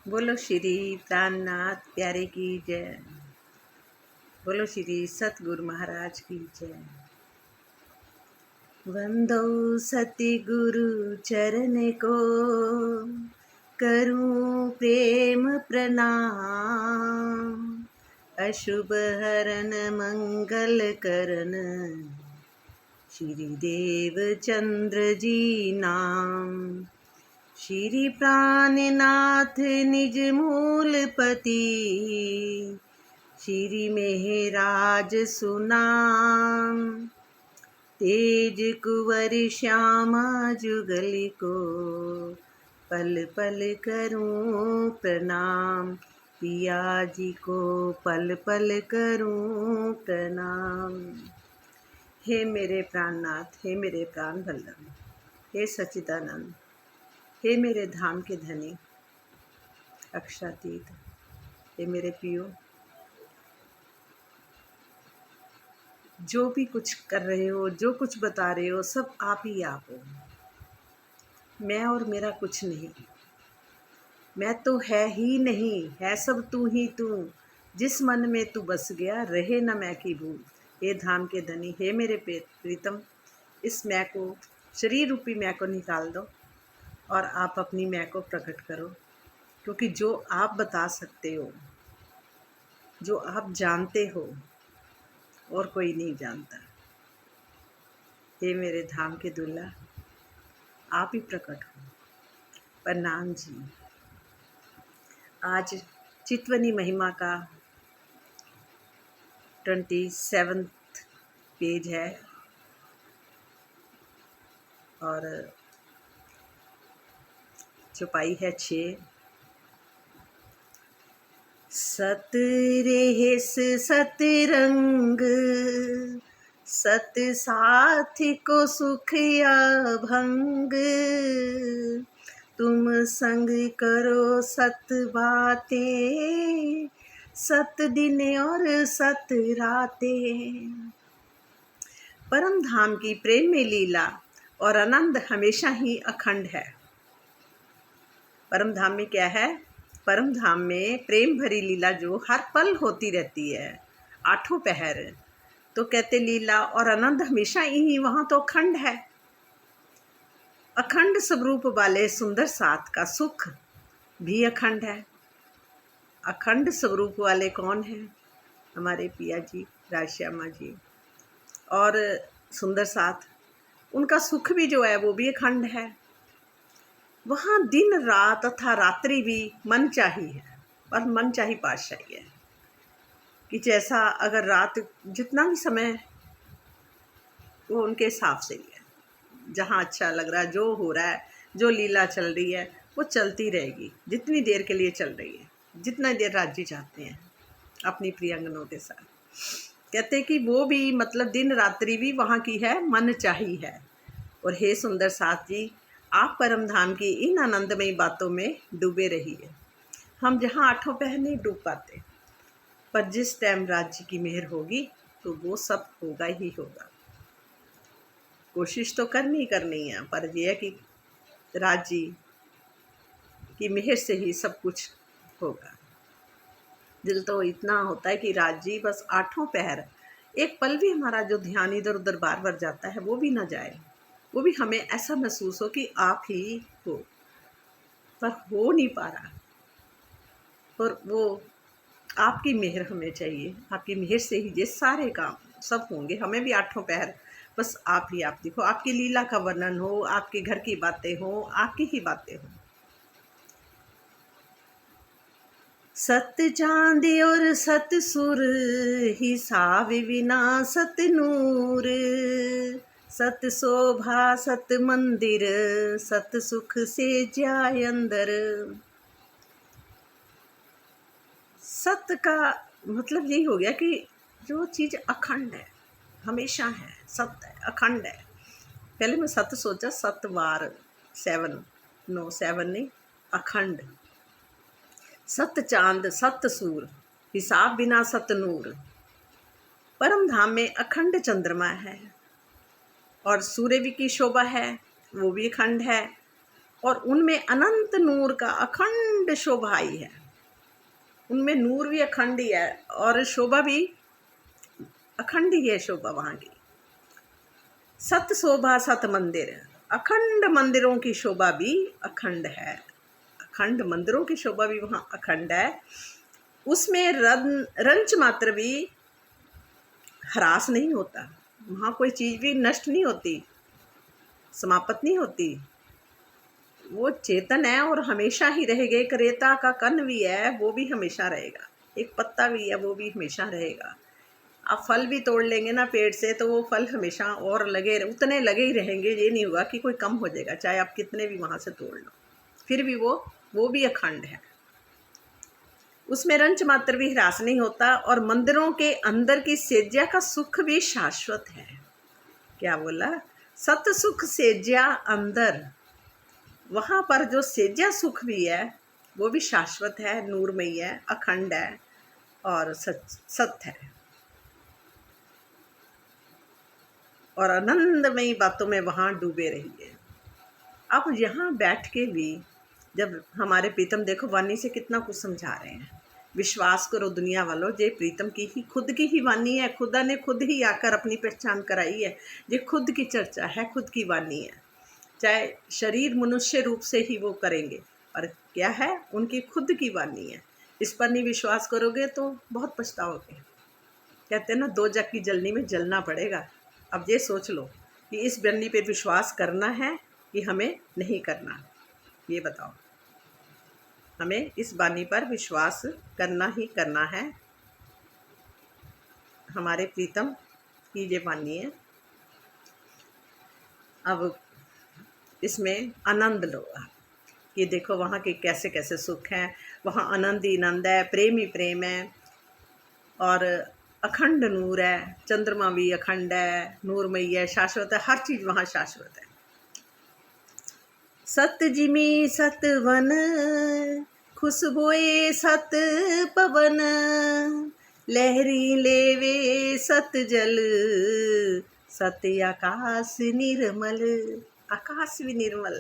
बोलो श्री प्राणनाथ प्यारे की जय। बोलो श्री सतगुरु महाराज की जय। वंदो सतगुरु चरण को, करूं प्रेम प्रणाम। अशुभ हरन मंगल करन, श्री देव चंद्र जी नाम। श्री प्राणनाथ निज मूलपति, श्री मेहराज सुनाम। तेज कुंवर श्यामा जुगल को, पल पल करूं प्रणाम। पिया जी को पल पल करूं प्रणाम। हे मेरे प्राणनाथ, हे मेरे प्राण वल्लभ, हे सच्चिदानंद, हे मेरे धाम के धनी अक्षातीत, हे मेरे पियो, जो भी कुछ कर रहे हो, जो कुछ बता रहे हो, सब आप ही आप हो। मैं और मेरा कुछ नहीं, मैं तो है ही नहीं, है सब तू ही तू। जिस मन में तू बस गया, रहे न मैं की भूल। हे धाम के धनी, हे मेरे प्रीतम, इस मैं को, शरीर रूपी मैं को निकाल दो और आप अपनी मैं को प्रकट करो। क्योंकि जो आप बता सकते हो, जो आप जानते हो, और कोई नहीं जानता। हे मेरे धाम के दुल्ला, आप ही प्रकट हो। प्रणाम जी। आज चितवनी महिमा का 27वां पेज है और चौपाई है 6। सत रेहस सतरंग, सत साथी को सुख या भंग। तुम संग करो सत बातें, सत दिन और सत रातें। परम धाम की प्रेम में लीला और आनंद हमेशा ही अखंड है। परम धाम में क्या है? परम धाम में प्रेम भरी लीला जो हर पल होती रहती है, आठों पहर। तो कहते लीला और आनंद हमेशा ही वहाँ तो अखंड है। अखंड स्वरूप वाले सुंदर साथ का सुख भी अखंड है। अखंड स्वरूप वाले कौन है? हमारे पिया जी, राजश्यामा जी और सुंदर साथ। उनका सुख भी जो है वो भी अखंड है। वहाँ दिन रात तथा रात्रि भी मन चाही है, और मन चाही पातशाही है कि जैसा अगर रात जितना भी समय वो उनके हिसाब से ही है। जहाँ अच्छा लग रहा है, जो हो रहा है, जो लीला चल रही है वो चलती रहेगी। जितनी देर के लिए चल रही है, जितना देर राज्य चाहते हैं अपनी प्रियंगनों के साथ। कहते कि वो भी मतलब दिन रात्रि भी वहाँ की है, मन चाही है। और हे सुंदर साथ जी, आप परम धाम की इन आनंदमयी बातों में डूबे रहिए। हम जहाँ आठों पहर नहीं डूब पाते, पर जिस टाइम राज्य की मेहर होगी तो वो सब होगा ही होगा। कोशिश तो करनी है, पर यह है कि राज्य की मेहर से ही सब कुछ होगा। दिल तो इतना होता है कि राज्य बस आठों पहर, एक पल भी हमारा जो ध्यान इधर उधर बार बार जाता है वो भी ना जाए। वो भी हमें ऐसा महसूस हो कि आप ही हो, पर हो नहीं पा रहा। पर वो आपकी मेहर हमें चाहिए। आपकी मेहर से ही ये सारे काम सब होंगे। हमें भी आठों पहर बस आप ही आप देखो, आपकी लीला का वर्णन हो, आपके घर की बातें हो, आपकी ही बातें हो। सत चांद और सत सुर, हिसाब बिना सत नूर। सत शोभा सत मंदिर, सत सुख से जाए अंदर। सत का मतलब यही हो गया कि जो चीज़ अखंड है, हमेशा है, सत्य है, अखंड है। पहले मैं सत सोचा, सतवार 7 नहीं, अखंड। सत चांद सत सूर, हिसाब बिना सत नूर। परम धाम में अखंड चंद्रमा है और सूर्य भी की शोभा है, वो भी अखंड है। और उनमें अनंत नूर का अखंड शोभा ही है। उनमें नूर भी अखंड ही है और शोभा भी अखंड ही है, शोभा वहाँ की। सत शोभा सत मंदिर, अखंड मंदिरों की शोभा भी अखंड है। अखंड मंदिरों की शोभा भी वहाँ अखंड है। उसमें रंच मात्र भी ह्रास नहीं होता। वहाँ कोई चीज़ भी नष्ट नहीं होती, समाप्त नहीं होती। वो चेतन है और हमेशा ही रहेगा। एक रेता का कण भी है, वो भी हमेशा रहेगा। एक पत्ता भी है, वो भी हमेशा रहेगा। आप फल भी तोड़ लेंगे ना पेड़ से, तो वो फल हमेशा और उतने लगे ही रहेंगे। ये नहीं हुआ कि कोई कम हो जाएगा, चाहे आप कितने भी वहाँ से तोड़ लो, फिर भी वो भी अखंड है। उसमें रंच मात्र भी ह्रास नहीं होता। और मंदिरों के अंदर की सेज्या का सुख भी शाश्वत है। क्या बोला? सत सुख सेज्या अंदर, वहाँ पर जो सेज्या सुख भी है वो भी शाश्वत है, नूरमयी है, अखंड है और सत्य है। और आनंदमयी बातों में वहाँ डूबे रहिए। अब यहाँ बैठ के भी जब हमारे प्रीतम देखो वाणी से कितना कुछ समझा रहे हैं। विश्वास करो दुनिया वालों, जे प्रीतम की ही खुद की ही वाणी है। खुदा ने खुद ही आकर अपनी पहचान कराई है। ये खुद की चर्चा है, खुद की वाणी है। चाहे शरीर मनुष्य रूप से ही वो करेंगे, पर क्या है, उनकी खुद की वाणी है। इस पर नहीं विश्वास करोगे तो बहुत पछताओगे। कहते हैं ना, दो जग की जलनी में जलना पड़ेगा। अब ये सोच लो कि इस वाणी पे विश्वास करना है कि हमें नहीं करना। ये बताओ, हमें इस वाणी पर विश्वास करना ही करना है। हमारे प्रीतम की ये वाणी है। अब इसमें आनंद लो कि देखो वहाँ के कैसे कैसे सुख हैं। वहाँ आनंद ही आनंद है, प्रेम ही प्रेम है और अखंड नूर है। चंद्रमा भी अखंड है, नूरमयी है, शाश्वत है। हर चीज़ वहाँ शाश्वत है। सत जिमी सत वन, खुशबोए सत पवन, लहरी लेवे सत जल, सत्य आकाश निर्मल। आकाश भी निर्मल।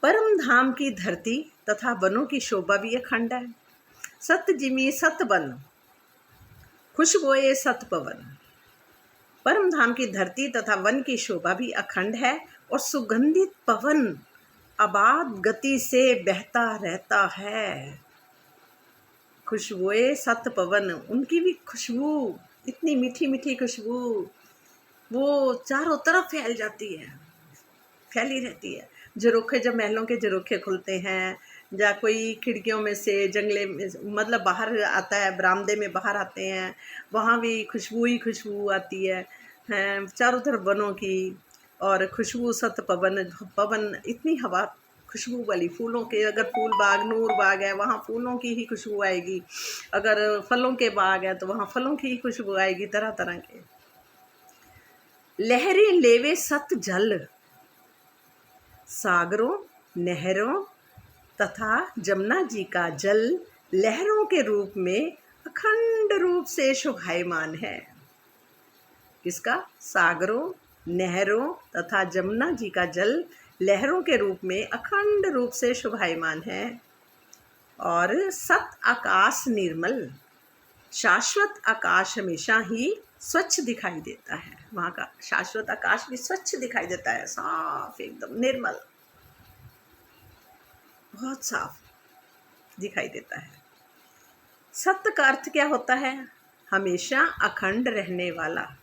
परम धाम की धरती तथा वनों की शोभा भी अखंड है। सत जिमी सत वन, खुशबोए सत पवन। परम धाम की धरती तथा वन की शोभा भी अखंड है और सुगंधित पवन अबाध गति से बहता रहता है। खुशबुए सत पवन, उनकी भी खुशबू, इतनी मीठी मीठी खुशबू, वो चारों तरफ फैल जाती है, फैली रहती है। झरोखे, जब महलों के झरोखे खुलते हैं, या कोई खिड़कियों में से जंगले में मतलब बाहर आता है, बरामदे में बाहर आते हैं, वहाँ भी खुशबू ही खुशबू आती है चारों तरफ वनों की। और खुशबू सत पवन, पवन इतनी हवा खुशबू वाली। फूलों के, अगर फूल बाग, नूर बाग है, वहाँ फूलों की ही खुशबू आएगी। अगर फलों के बाग है तो वहाँ फलों की ही खुशबू आएगी, तरह तरह के। लहरें लेवे सत जल, सागरों, नहरों तथा जमुना जी का जल लहरों के रूप में अखंड रूप से शोभायमान है। किसका? सागरों, नहरों तथा जमुना जी का जल लहरों के रूप में अखंड रूप से शोभायमान है। और सत आकाश निर्मल, शाश्वत आकाश हमेशा ही स्वच्छ दिखाई देता है। वहाँ का शाश्वत आकाश भी स्वच्छ दिखाई देता है, साफ, एकदम निर्मल, बहुत साफ दिखाई देता है। सत्य का अर्थ क्या होता है? हमेशा अखंड रहने वाला।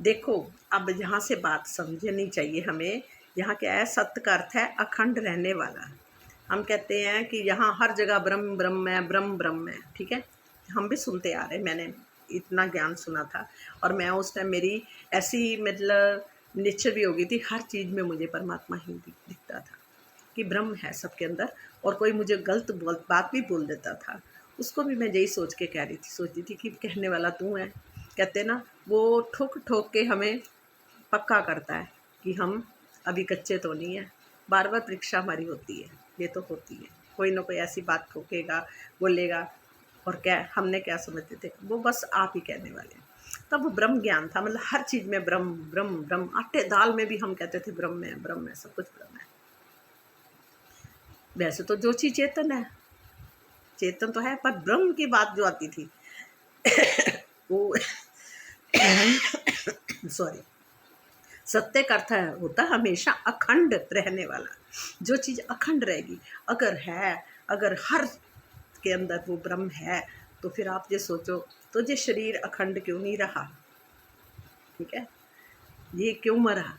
देखो, अब यहाँ से बात समझनी चाहिए हमें। यहाँ क्या है? सत्य का अर्थ है अखंड रहने वाला। हम कहते हैं कि यहाँ हर जगह ब्रह्म ब्रह्म है, ब्रह्म ब्रह्म है, ठीक है। हम भी सुनते आ रहे, मैंने इतना ज्ञान सुना था और मैं उस टाइम मेरी ऐसी मतलब निश्चय भी हो गई थी, हर चीज़ में मुझे परमात्मा ही दिखता था कि ब्रह्म है सबके अंदर। और कोई मुझे गलत बात भी बोल देता था, उसको भी मैं यही सोच के कह रही थी, सोचती थी कि कहने वाला तू है। कहते ना, वो ठोक ठोक के हमें पक्का करता है कि हम अभी कच्चे तो नहीं हैं। बार बार परीक्षा हमारी होती है, ये तो होती है। कोई ना कोई ऐसी बात ठोकेगा, बोलेगा, और क्या हमने क्या समझते थे, वो बस आप ही कहने वाले। तब वो ब्रह्म ज्ञान था, मतलब हर चीज़ में ब्रह्म ब्रह्म ब्रह्म। आटे दाल में भी हम कहते थे ब्रह्म है, सब कुछ ब्रह्म है। वैसे तो जो चीज़ चेतन है, चेतन तो है, पर ब्रह्म की बात जो आती थी वो सॉरी, सत्य का अर्थ होता है हमेशा अखंड रहने वाला। जो चीज़ अखंड रहेगी, अगर हर के अंदर वो ब्रह्म है, तो फिर आप ये सोचो, तो ये शरीर अखंड क्यों नहीं रहा? ठीक है, ये क्यों मरा?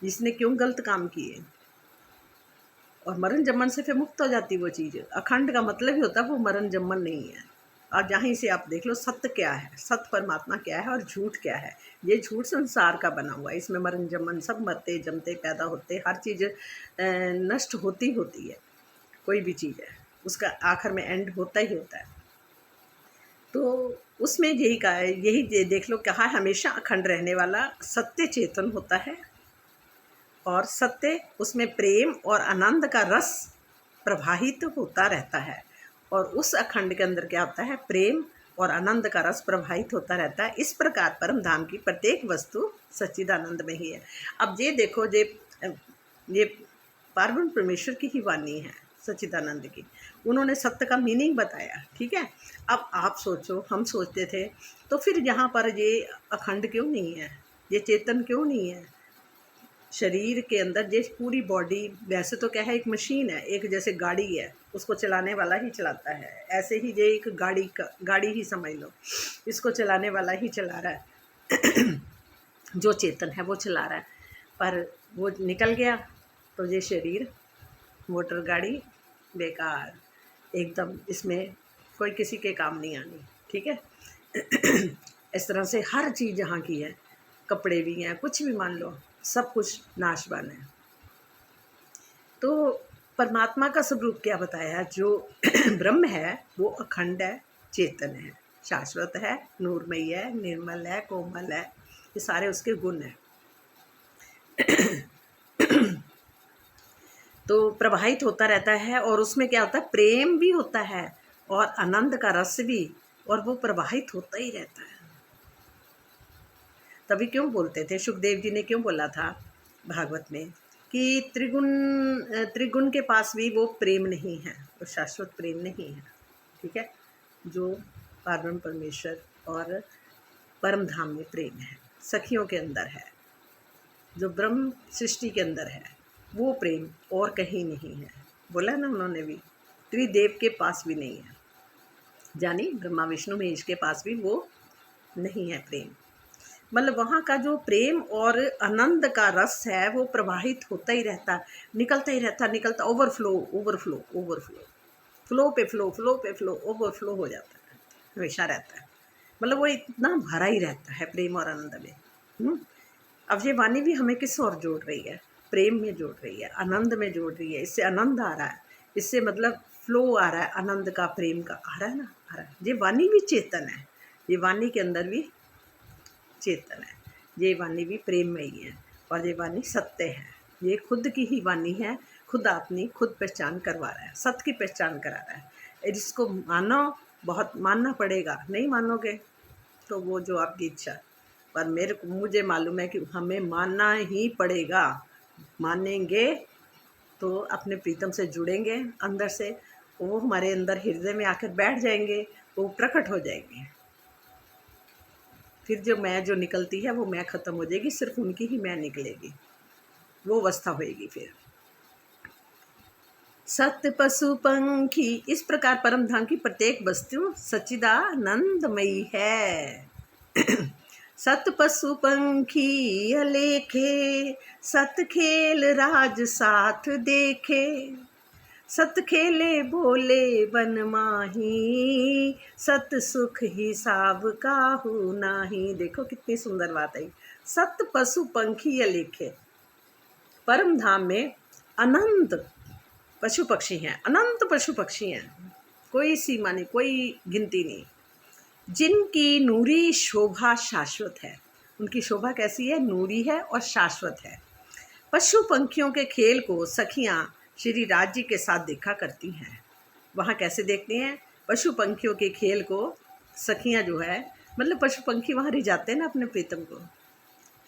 इसने क्यों गलत काम किए? और मरण जमन से फिर मुक्त हो जाती वो चीज़। अखंड का मतलब ही होता है वो मरण जमन नहीं है। और जहाँ से आप देख लो सत्य क्या है, सत्य परमात्मा क्या है और झूठ क्या है। ये झूठ संसार का बना हुआ है, इसमें मरण जमन, सब मरते जमते पैदा होते, हर चीज़ नष्ट होती है। कोई भी चीज़ है उसका आखिर में एंड होता ही होता है। तो उसमें यही कहा है, यही देख लो, कहा हमेशा अखंड रहने वाला सत्य चेतन होता है। और सत्य, उसमें प्रेम और आनंद का रस प्रवाहित होता रहता है। और उस अखंड के अंदर क्या होता है? प्रेम और आनंद का रस प्रवाहित होता रहता है। इस प्रकार परम धाम की प्रत्येक वस्तु सच्चिदानंद में ही है। अब ये देखो, ये पार्वण परमेश्वर की ही वाणी है, सच्चिदानंद की। उन्होंने सत्य का मीनिंग बताया, ठीक है। अब आप सोचो, हम सोचते थे तो फिर यहाँ पर ये अखंड क्यों नहीं है, ये चेतन क्यों नहीं है? शरीर के अंदर जो पूरी बॉडी, वैसे तो क्या है, एक मशीन है, एक जैसे गाड़ी है, उसको चलाने वाला ही चलाता है। ऐसे ही ये एक गाड़ी ही समझ लो, इसको चलाने वाला ही चला रहा है जो चेतन है वो चला रहा है। पर वो निकल गया तो ये शरीर, मोटर गाड़ी बेकार, एकदम इसमें कोई किसी के काम नहीं आनी, ठीक है। इस तरह से हर चीज़ जहाँ की है, कपड़े भी हैं, कुछ भी मान लो, सब कुछ नाशवान है। तो परमात्मा का स्वरूप क्या बताया? जो ब्रह्म है वो अखंड है, चेतन है, शाश्वत है, नूरमयी है, निर्मल है, कोमल है, ये सारे उसके गुण हैं। तो प्रवाहित होता रहता है, और उसमें क्या होता है? प्रेम भी होता है और आनंद का रस भी, और वो प्रवाहित होता ही रहता है। तभी क्यों बोलते थे, सुखदेव जी ने क्यों बोला था भागवत में कि त्रिगुण के पास भी वो प्रेम नहीं है, वो शाश्वत प्रेम नहीं है, ठीक है। जो पारब्रह्म परमेश्वर और परम धाम में प्रेम है, सखियों के अंदर है, जो ब्रह्म सृष्टि के अंदर है, वो प्रेम और कहीं नहीं है। बोला ना उन्होंने भी, त्रिदेव के पास भी नहीं है, यानी ब्रह्मा विष्णु महेश के पास भी वो नहीं है प्रेम। मतलब वहाँ का जो प्रेम और आनंद का रस है वो प्रवाहित होता ही रहता, निकलता ही रहता, निकलता, ओवरफ्लो ओवरफ्लो ओवरफ्लो, फ्लो पे फ्लो, फ्लो पे फ्लो, ओवरफ्लो हो जाता है, हमेशा रहता है। मतलब वो इतना भरा ही रहता है प्रेम और आनंद में। अब ये वाणी भी हमें किस और जोड़ रही है? प्रेम में जोड़ रही है, आनंद में जोड़ रही है। इससे आनंद आ रहा है, इससे मतलब फ्लो आ रहा है, आनंद का, प्रेम का आ रहा है ना, आ रहा है। ये वाणी भी चेतन है, ये वाणी के अंदर भी चेतन है, ये वाणी भी प्रेममयी है, और ये वाणी सत्य है। ये खुद की ही वाणी है, खुद अपनी खुद पहचान करवा रहा है, सत्य की पहचान करा रहा है। जिसको मानो, बहुत मानना पड़ेगा, नहीं मानोगे तो वो जो आपकी इच्छा। पर मुझे मालूम है कि हमें मानना ही पड़ेगा। मानेंगे तो अपने प्रीतम से जुड़ेंगे अंदर से, वो हमारे अंदर हृदय में आकर बैठ जाएंगे, वो प्रकट हो जाएंगे। फिर जो मैं जो निकलती है वो मैं ख़त्म हो जाएगी, सिर्फ उनकी ही मैं निकलेगी, वो अवस्था होएगी फिर। सत्य पशु पंखी, इस प्रकार परम धाम की प्रत्येक वस्तु सच्चिदानंदमयी है। सत पशु पंखी अलेखे, सत खेल राज साथ देखे, सत खेले बोले बन माही, सत सुख हिसाब काहू नाही। देखो कितनी सुंदर बात है। सत पशु पंखी अलेखे, परम धाम में अनंत पशु पक्षी हैं, अनंत पशु पक्षी हैं, कोई सीमा नहीं, कोई गिनती नहीं, जिनकी नूरी शोभा शाश्वत है। उनकी शोभा कैसी है? नूरी है और शाश्वत है। पशु पंखियों के खेल को सखियां श्री राज जी के साथ देखा करती हैं। वहाँ कैसे देखते हैं? पशु पंखियों के खेल को सखियां जो है मतलब पशु पंखी वहाँ रिझाते हैं ना अपने प्रीतम को,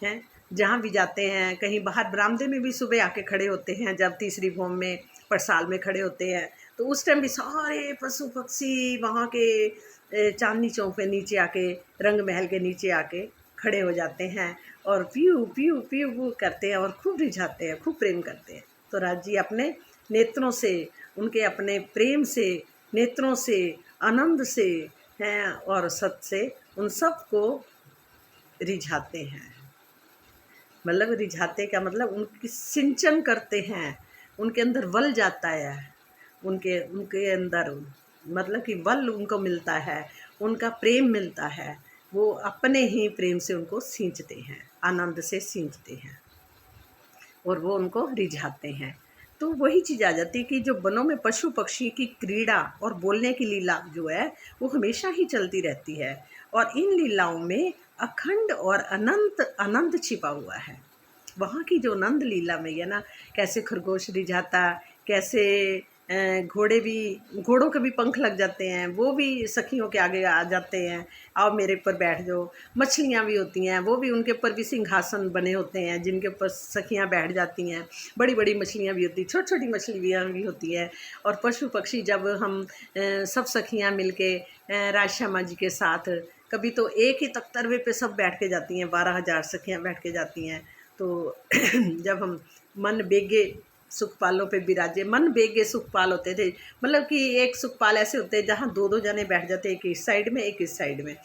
हैं। जहाँ भी जाते हैं, कहीं बाहर बरामदे में भी सुबह आके खड़े होते हैं, जब तीसरी भौम में परसाल में खड़े होते हैं, तो उस टाइम भी सारे पशु पक्षी वहाँ के चांदनी चौक पे नीचे आके, रंग महल के नीचे आके खड़े हो जाते हैं और पीऊ पीऊ पीऊ पीऊ करते हैं और खूब रिझाते हैं, खूब प्रेम करते हैं। तो राज जी अपने नेत्रों से, उनके अपने प्रेम से, नेत्रों से, आनंद से हैं और सत से उन सब को रिझाते हैं। मतलब रिझाते का मतलब उनकी सिंचन करते हैं, उनके अंदर बल जाता है, उनके उनके अंदर मतलब कि बल उनको मिलता है, उनका प्रेम मिलता है। वो अपने ही प्रेम से उनको सींचते हैं, आनंद से सींचते हैं और वो उनको रिझाते हैं। तो वही चीज़ आ जाती है कि जो वनों में पशु पक्षी की क्रीड़ा और बोलने की लीला जो है वो हमेशा ही चलती रहती है और इन लीलाओं में अखंड और अनंत आनंद छिपा हुआ है। वहाँ की जो नंद लीला में है ना, कैसे खरगोश रिझाता, कैसे घोड़े भी, घोड़ों के भी पंख लग जाते हैं, वो भी सखियों के आगे आ जाते हैं, आओ मेरे ऊपर बैठ जाओ। मछलियाँ भी होती हैं, वो भी उनके ऊपर भी सिंहासन बने होते हैं जिनके ऊपर सखियाँ बैठ जाती हैं। बड़ी बड़ी मछलियाँ भी होती हैं, छोटी छोटी मछलियाँ भी होती हैं। और पशु पक्षी जब हम सब सखियाँ मिल के राजश्यामा जी के साथ, कभी तो एक ही तख्तरवे पे सब बैठ के जाती हैं, 12,000 सखियाँ बैठ के जाती हैं। तो जब हम मन बेगे सुखपालों पे बिराजे, मन बेगे सुखपाल होते थे, मतलब कि एक सुखपाल ऐसे होते हैं जहाँ दो दो जने बैठ जाते हैं, एक इस साइड में एक इस साइड में,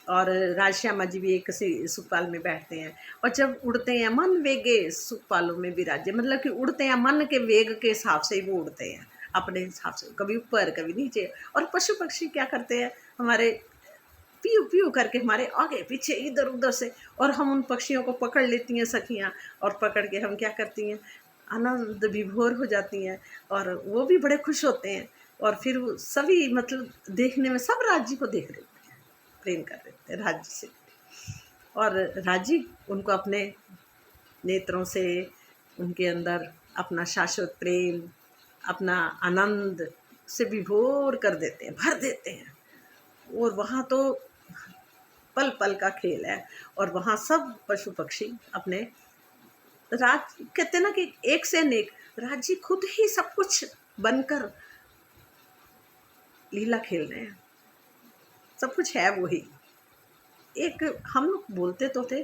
और राजश्यामा जी भी एक सुखपाल में बैठते हैं। और जब उड़ते हैं मन वेगे सुखपालों में बिराजे, मतलब कि उड़ते हैं मन के वेग के हिसाब से ही वो उड़ते हैं, अपने हिसाब से, कभी ऊपर कभी नीचे। और पशु पक्षी क्या करते हैं, हमारे पीऊ पीऊ करके हमारे आगे पीछे इधर उधर से, और हम उन पक्षियों को पकड़ लेती हैं सखियाँ, और पकड़ के हम क्या करती हैं, आनंद विभोर हो जाती हैं और वो भी बड़े खुश होते हैं। और फिर वो सभी मतलब देखने में सब राज्य को देख रहे होते हैं, प्रेम कर रहे होते हैं राज्य से, और राज्य उनको अपने नेत्रों से, उनके अंदर अपना शाश्वत प्रेम, अपना आनंद से विभोर कर देते हैं, भर देते हैं। और वहाँ तो पल पल का खेल है, और वहाँ सब पशु पक्षी अपने राज, कहते ना कि एक से अनेक, राज्य खुद ही सब कुछ बनकर लीला खेल रहे हैं, सब कुछ है वही। एक हम लोग बोलते तो थे,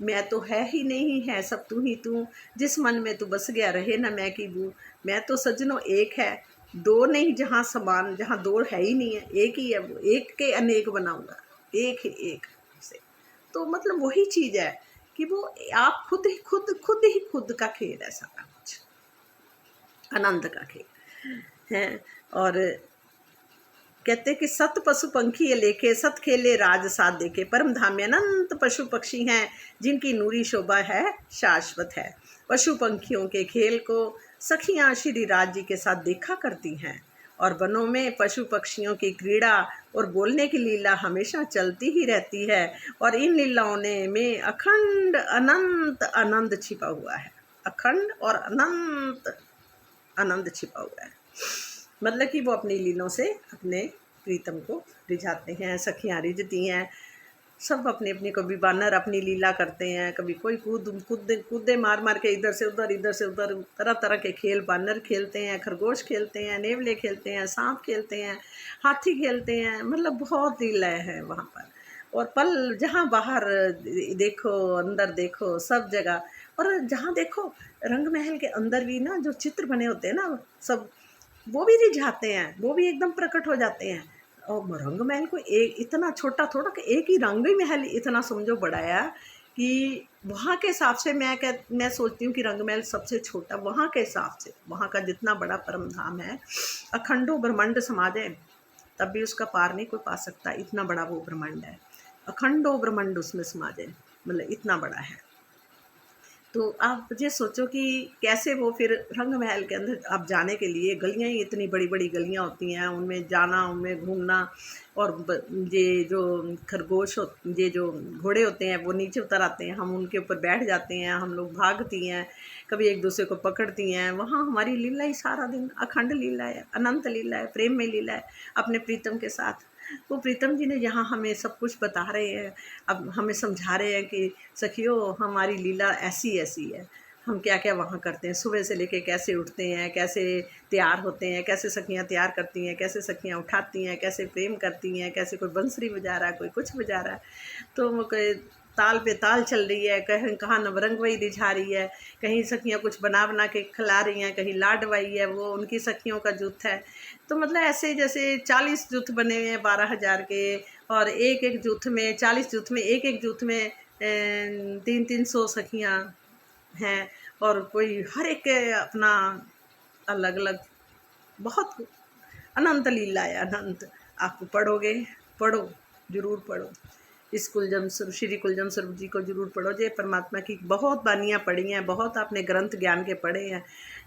मैं तो है ही नहीं, है सब तू ही तू, जिस मन में तू बस गया रहे ना मैं की बू। मैं तो सज्जनों एक है, दो नहीं जहाँ समान, जहाँ दो है ही नहीं है, एक ही है, वो एक के अनेक बनाऊंगा, एक ही एक से। तो मतलब वही चीज़ है कि वो आप खुद का खेल है सारा कुछ, आनंद का खेल है। और कहते कि सत पशु पंखी लेखे, सत खेले राज साथ देखे, परम धाम में अनंत पशु पक्षी हैं जिनकी नूरी शोभा है, शाश्वत है। पशु पंखियों के खेल को सखियां श्री राज जी के साथ देखा करती हैं, और वनों में पशु पक्षियों की क्रीड़ा और बोलने की लीला हमेशा चलती ही रहती है। और इन लीलाओं में अखंड अनंत आनंद छिपा हुआ है, अखंड और अनंत आनंद छिपा हुआ है। मतलब कि वो अपनी लीलों से अपने प्रीतम को रिझाते हैं, सखियाँ रिझती हैं, सब अपनी अपनी, कभी बानर अपनी लीला करते हैं, कभी कोई कूदे मार मार के इधर से उधर, तरह तरह के खेल बानर खेलते हैं, खरगोश खेलते हैं, नेवले खेलते हैं, सांप खेलते हैं, हाथी खेलते हैं, मतलब बहुत लीलाएँ हैं वहाँ पर। और पल जहाँ बाहर देखो अंदर देखो सब जगह, और जहाँ देखो रंग महल के अंदर भी ना जो चित्र बने होते हैं ना सब, वो भी रिझाते हैं, वो भी एकदम प्रकट हो जाते हैं। और रंग महल को एक इतना छोटा थोड़ा कि एक ही रंग महल इतना समझो बढ़ाया कि वहाँ के हिसाब से मैं सोचती हूँ कि रंग महल सबसे छोटा, वहाँ के हिसाब से वहाँ का जितना बड़ा परम धाम है, अखंडो ब्रह्मांड समा जाए तब भी उसका पार नहीं कोई पा सकता, इतना बड़ा वो ब्रह्मांड है, अखंडो ब्रह्मांड उसमें समा जाए, मतलब इतना बड़ा है। तो आप ये सोचो कि कैसे वो फिर रंग महल के अंदर आप जाने के लिए, गलियां ही इतनी बड़ी बड़ी गलियां होती हैं, उनमें जाना, उनमें घूमना, और ये जो खरगोश ये जो घोड़े होते हैं वो नीचे उतर आते हैं, हम उनके ऊपर बैठ जाते हैं, हम लोग भागती हैं, कभी एक दूसरे को पकड़ती हैं। वहाँ हमारी लीला ही सारा दिन अखंड लीला है, अनंत लीला है, प्रेम में लीला है अपने प्रीतम के साथ। वो प्रीतम जी ने यहाँ हमें सब कुछ बता रहे हैं, अब हमें समझा रहे हैं कि सखियों हमारी लीला ऐसी ऐसी है, हम क्या क्या वहाँ करते हैं, सुबह से लेके कैसे उठते हैं, कैसे तैयार होते हैं, कैसे सखियाँ तैयार करती हैं, कैसे सखियाँ उठाती हैं, कैसे प्रेम करती हैं, कैसे कोई बंसरी बजा रहा है, कोई कुछ बजा रहा है, तो वो कोई ताल पे ताल चल रही है, कहीं कहाँ नवरंगवई रिझा रही है, कहीं सखियाँ कुछ बना बना के खिला रही हैं, कहीं लाडवाई है, वो उनकी सखियों का जूथ है। तो मतलब ऐसे जैसे 40 जूथ बने हुए हैं 12,000 के, और एक एक जूथ में 40 जूथ में एक एक जूथ में 300-300 सखियाँ हैं, और कोई हर एक के अपना अलग अलग बहुत अनंत लीला है, अनंत। आप पढ़ोगे, पढ़ो, जरूर पढ़ो इस कुलजम स्वरूप श्री कुलजम स्वरूप जी को जरूर पढ़ो। जे परमात्मा की बहुत बानियाँ पढ़ी हैं, बहुत आपने ग्रंथ ज्ञान के पढ़े हैं,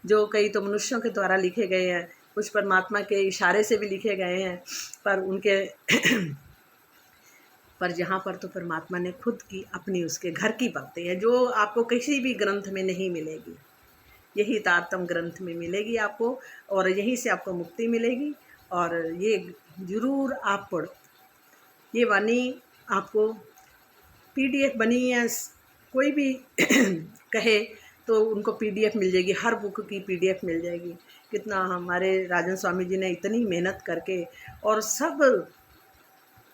जो कई तो मनुष्यों के द्वारा लिखे गए हैं, कुछ परमात्मा के इशारे से भी लिखे गए हैं, पर उनके पर जहाँ पर तो परमात्मा ने खुद की अपनी उसके घर की बातें हैं, जो आपको किसी भी ग्रंथ में नहीं मिलेगी, यही तारतम ग्रंथ में मिलेगी आपको, और यहीं से आपको मुक्ति मिलेगी। और ये जरूर आप पढ़ो। ये वाणी आपको PDF बनी है, कोई भी कहे तो उनको PDF मिल जाएगी, हर बुक की PDF मिल जाएगी। कितना हमारे राजन स्वामी जी ने इतनी मेहनत करके, और सब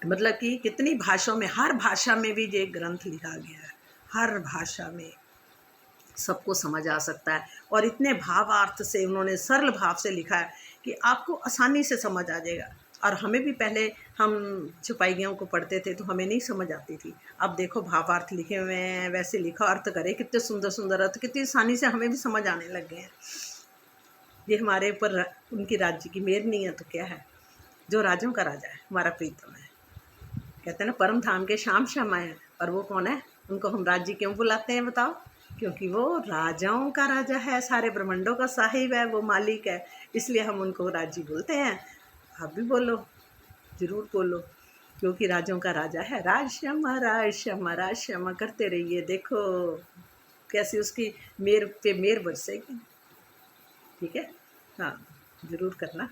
मतलब कि कितनी भाषाओं में, हर भाषा में भी ये ग्रंथ लिखा गया है, हर भाषा में सबको समझ आ सकता है, और इतने भावार्थ से उन्होंने सरल भाव से लिखा है कि आपको आसानी से समझ आ जाएगा। और हमें भी पहले हम छुपाइयों को पढ़ते थे तो हमें नहीं समझ आती थी, अब देखो भावार्थ लिखे हुए हैं, वैसे लिखा अर्थ करे, कितने सुंदर सुंदर अर्थ, कितनी आसानी से हमें भी समझ आने लग गए हैं। ये हमारे ऊपर उनकी राज्य की मेहर नहीं है तो क्या है। जो राजों का राजा है हमारा प्रीतम है, कहते हैं ना परम धाम के श्याम श्याम आए हैं, और वो कौन है, उनको हम राज्य क्यों बुलाते हैं बताओ, क्योंकि वो राजाओं का राजा है, सारे ब्रह्मांडों का साहिब है, वो मालिक है, इसलिए हम उनको राज्य बोलते हैं। आप भी बोलो, जरूर बोलो, क्योंकि राजों का राजा है। राज श्यामा राज श्यामा राज श्यामा करते रहिए, देखो कैसी उसकी मेर पे मेर बरसेगी। ठीक है, हाँ जरूर करना,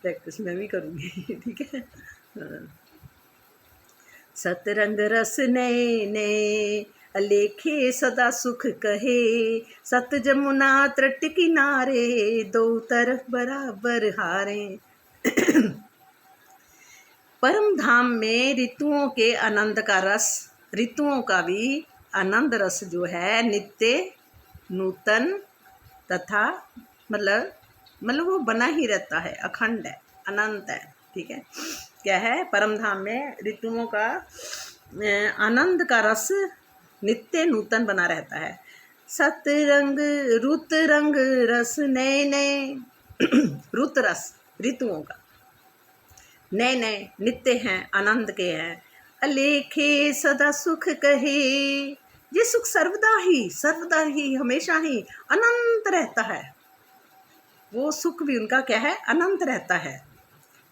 प्रैक्टिस मैं भी करूँगी। ठीक है, हाँ। सतरंग रस नए नए अलेखे सदा सुख कहे, सत जमुना तट किनारे दो तरफ बराबर हारे। परम धाम में ऋतुओं के आनंद का रस, ऋतुओं का भी आनंद रस जो है नित्य नूतन तथा मतलब वो बना ही रहता है, अखंड है, अनंत है। ठीक है, क्या है, परम धाम में ऋतुओं का आनंद का रस नित्य नूतन बना रहता है। सतरंग रुत रंग रस नए नए रुत रस ऋतुओं का नए नए नित्य हैं, आनंद के हैं। अलेखे सदा सुख कहे, ये सुख सर्वदा ही हमेशा ही अनंत रहता है। वो सुख भी उनका क्या है, अनंत रहता है।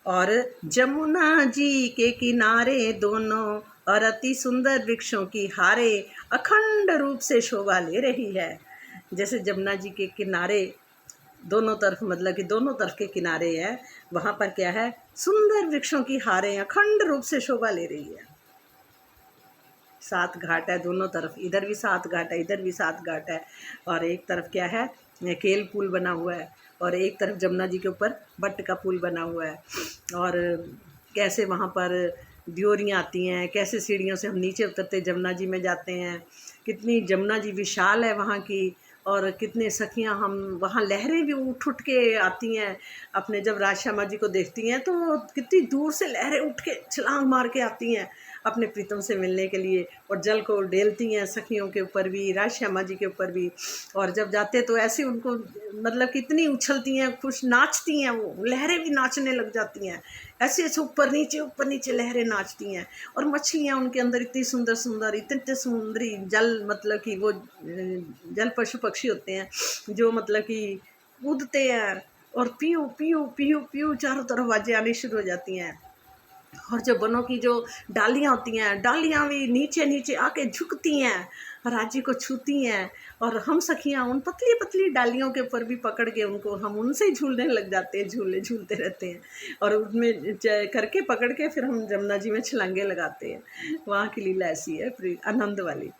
और जमुना जी के किनारे दोनों और अति सुंदर वृक्षों की हारे अखंड रूप से शोभा ले रही है। जैसे जमुना जी के किनारे दोनों तरफ, मतलब कि दोनों तरफ के किनारे है, वहाँ पर क्या है, सुंदर वृक्षों की हारें अखंड रूप से शोभा ले रही है। 7 घाट है दोनों तरफ, इधर भी 7 घाट है, इधर भी 7 घाट है, और एक तरफ क्या है, केल पुल बना हुआ है, और एक तरफ जमुना जी के ऊपर बट्ट का पुल बना हुआ है। और कैसे वहाँ पर द्योरियाँ आती हैं, कैसे सीढ़ियों से हम नीचे उतरते जमुना जी में जाते हैं, कितनी जमुना जी विशाल है वहाँ की, और कितने सखियाँ हम वहाँ, लहरें भी उठ के आती हैं अपने, जब राजश्यामा जी को देखती हैं तो कितनी दूर से लहरें उठ के छलांग मार के आती हैं अपने प्रीतम से मिलने के लिए, और जल को डेलती हैं सखियों के ऊपर भी, राजश्यामा जी के ऊपर भी। और जब जाते तो ऐसे उनको मतलब कितनी उछलती हैं, खुश नाचती हैं, वो लहरें भी नाचने लग जाती हैं, ऐसे ऐसे ऊपर नीचे लहरें नाचती हैं। और मछलियाँ उनके अंदर इतनी सुंदर सुंदर, इतने समुद्री जल, मतलब कि वो जल पशु पक्षी होते हैं जो मतलब कि कूदते हैं, और पीऊ पीऊ पीऊ पीऊ चारों तरफ आवाज़ें आनी शुरू हो जाती हैं। और जो वनों की जो डालियाँ होती हैं, डालियाँ भी नीचे नीचे आके झुकती हैं, राजी को छूती हैं, और हम सखियाँ उन पतली पतली डालियों के ऊपर भी पकड़ के उनको हम उनसे ही झूलने लग जाते हैं, झूले झूलते रहते हैं, और उनमें करके पकड़ के फिर हम जमुना जी में छलांगे लगाते हैं। वहाँ की लीला ऐसी है, आनंद वाली।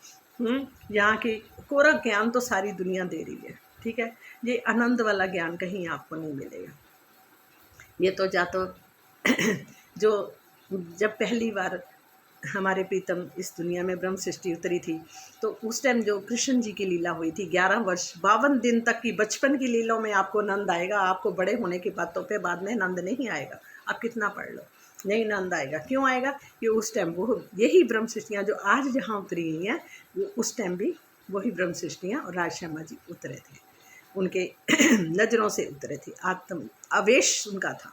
यहाँ की कोरा ज्ञान तो सारी दुनिया दे रही है, ठीक है, ये आनंद वाला ज्ञान कहीं आपको नहीं मिलेगा। ये तो जा तो जो जब पहली बार हमारे प्रीतम इस दुनिया में ब्रह्म सृष्टि उतरी थी, तो उस टाइम जो कृष्ण जी की लीला हुई थी 11 वर्ष 52 दिन तक की बचपन की लीलाओं में आपको आनंद आएगा। आपको बड़े होने की बातों पे बाद में आनंद नहीं आएगा, आप कितना पढ़ लो, नहीं आनंद आएगा। क्यों आएगा? कि उस टाइम वो यही ब्रह्म सृष्टियाँ जो आज जहाँ उतरी हुई हैं, उस टाइम भी वही ब्रह्म सृष्टियाँ और राजश्यामा जी उतरे थे, उनके नज़रों से उतरे थे, आत्म आवेश उनका था।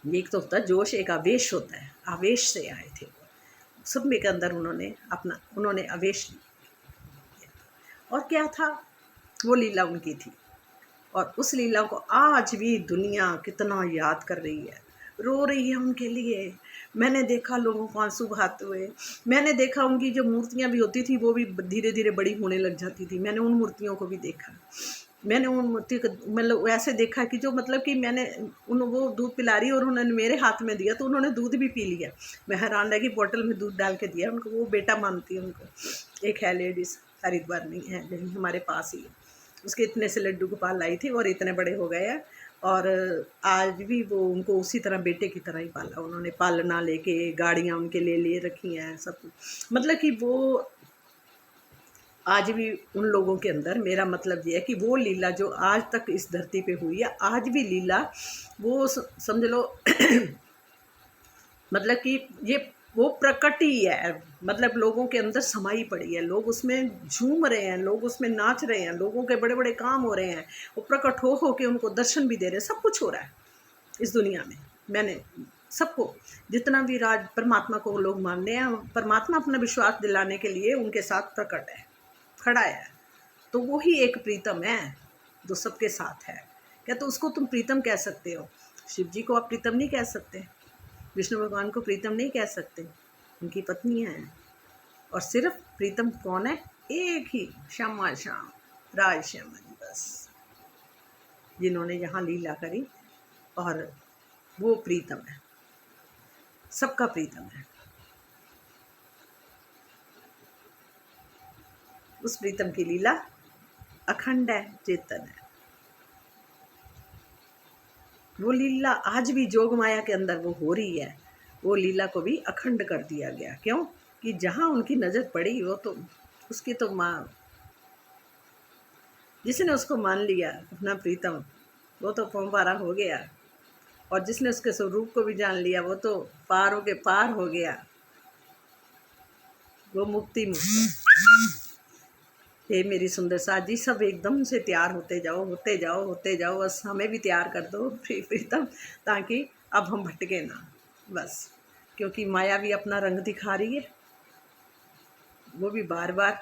एक तो होता है जोश, एक आवेश होता है, आवेश से आए थे वो सब में के अंदर उन्होंने आवेश लिया। और क्या था? वो लीला उनकी थी, और उस लीला को आज भी दुनिया कितना याद कर रही है, रो रही है उनके लिए। मैंने देखा लोगों को आंसू बहाते हुए, मैंने देखा उनकी जो मूर्तियाँ भी होती थी वो भी धीरे धीरे बड़ी होने लग जाती थी, मैंने उन मूर्तियों को भी देखा। मैंने उन मूर्ति को मतलब ऐसे देखा कि जो मतलब कि मैंने वो दूध पिला रही और उन्होंने मेरे हाथ में दिया तो उन्होंने दूध भी पी लिया। मैं हैरान रह गई, बोतल में दूध डाल के दिया उनको, वो बेटा मानती है उनको। एक है लेडीज़ हरिद्वार में है, यहीं हमारे पास ही है, उसके इतने से लड्डू गोपाल लाई थी और इतने बड़े हो गए हैं, और आज भी वो उनको उसी तरह बेटे की तरह ही पाला उन्होंने, पालना लेके गाड़ियाँ उनके ले रखी हैं, सब कुछ। मतलब कि वो आज भी उन लोगों के अंदर, मेरा मतलब ये है कि वो लीला जो आज तक इस धरती पे हुई है, आज भी लीला वो समझ लो मतलब कि ये वो प्रकट ही है, मतलब लोगों के अंदर समाई पड़ी है, लोग उसमें झूम रहे हैं, लोग उसमें नाच रहे हैं, लोगों के बड़े बड़े काम हो रहे हैं, वो प्रकट हो के उनको दर्शन भी दे रहे हैं, सब कुछ हो रहा है इस दुनिया में। मैंने सबको, जितना भी राज परमात्मा को लोग मानते हैं, परमात्मा अपना विश्वास दिलाने के लिए उनके साथ प्रकट है, खड़ा है, तो वो ही एक प्रीतम है जो सबके साथ है। क्या तो उसको तुम प्रीतम कह सकते हो? शिव जी को आप प्रीतम नहीं कह सकते, विष्णु भगवान को प्रीतम नहीं कह सकते, उनकी पत्नियां हैं। और सिर्फ प्रीतम कौन है? एक ही, श्यामा श्याम, राज श्यामा जी, बस जिन्होंने यहाँ लीला करी, और वो प्रीतम है, सबका प्रीतम है। उस प्रीतम की लीला अखंड है, चेतन है। वो लीला आज भी जोग माया के अंदर वो हो रही है, वो लीला को भी अखंड कर दिया गया। क्यों? कि जहाँ उनकी नज़र पड़ी वो तो उसकी तो माँ, जिसने उसको मान लिया अपना प्रीतम, वो तो पंपारा हो गया, और जिसने उसके स्वरूप को भी जान लिया वो तो पारों के पार हो गया, वो मुक्ति मुक्त। हे मेरी सुंदर साथ जी, सब एकदम से तैयार होते जाओ, होते जाओ, होते जाओ, बस हमें भी तैयार कर दो प्रीतम, ताकि अब हम भटके ना, बस। क्योंकि माया भी अपना रंग दिखा रही है, वो भी बार बार।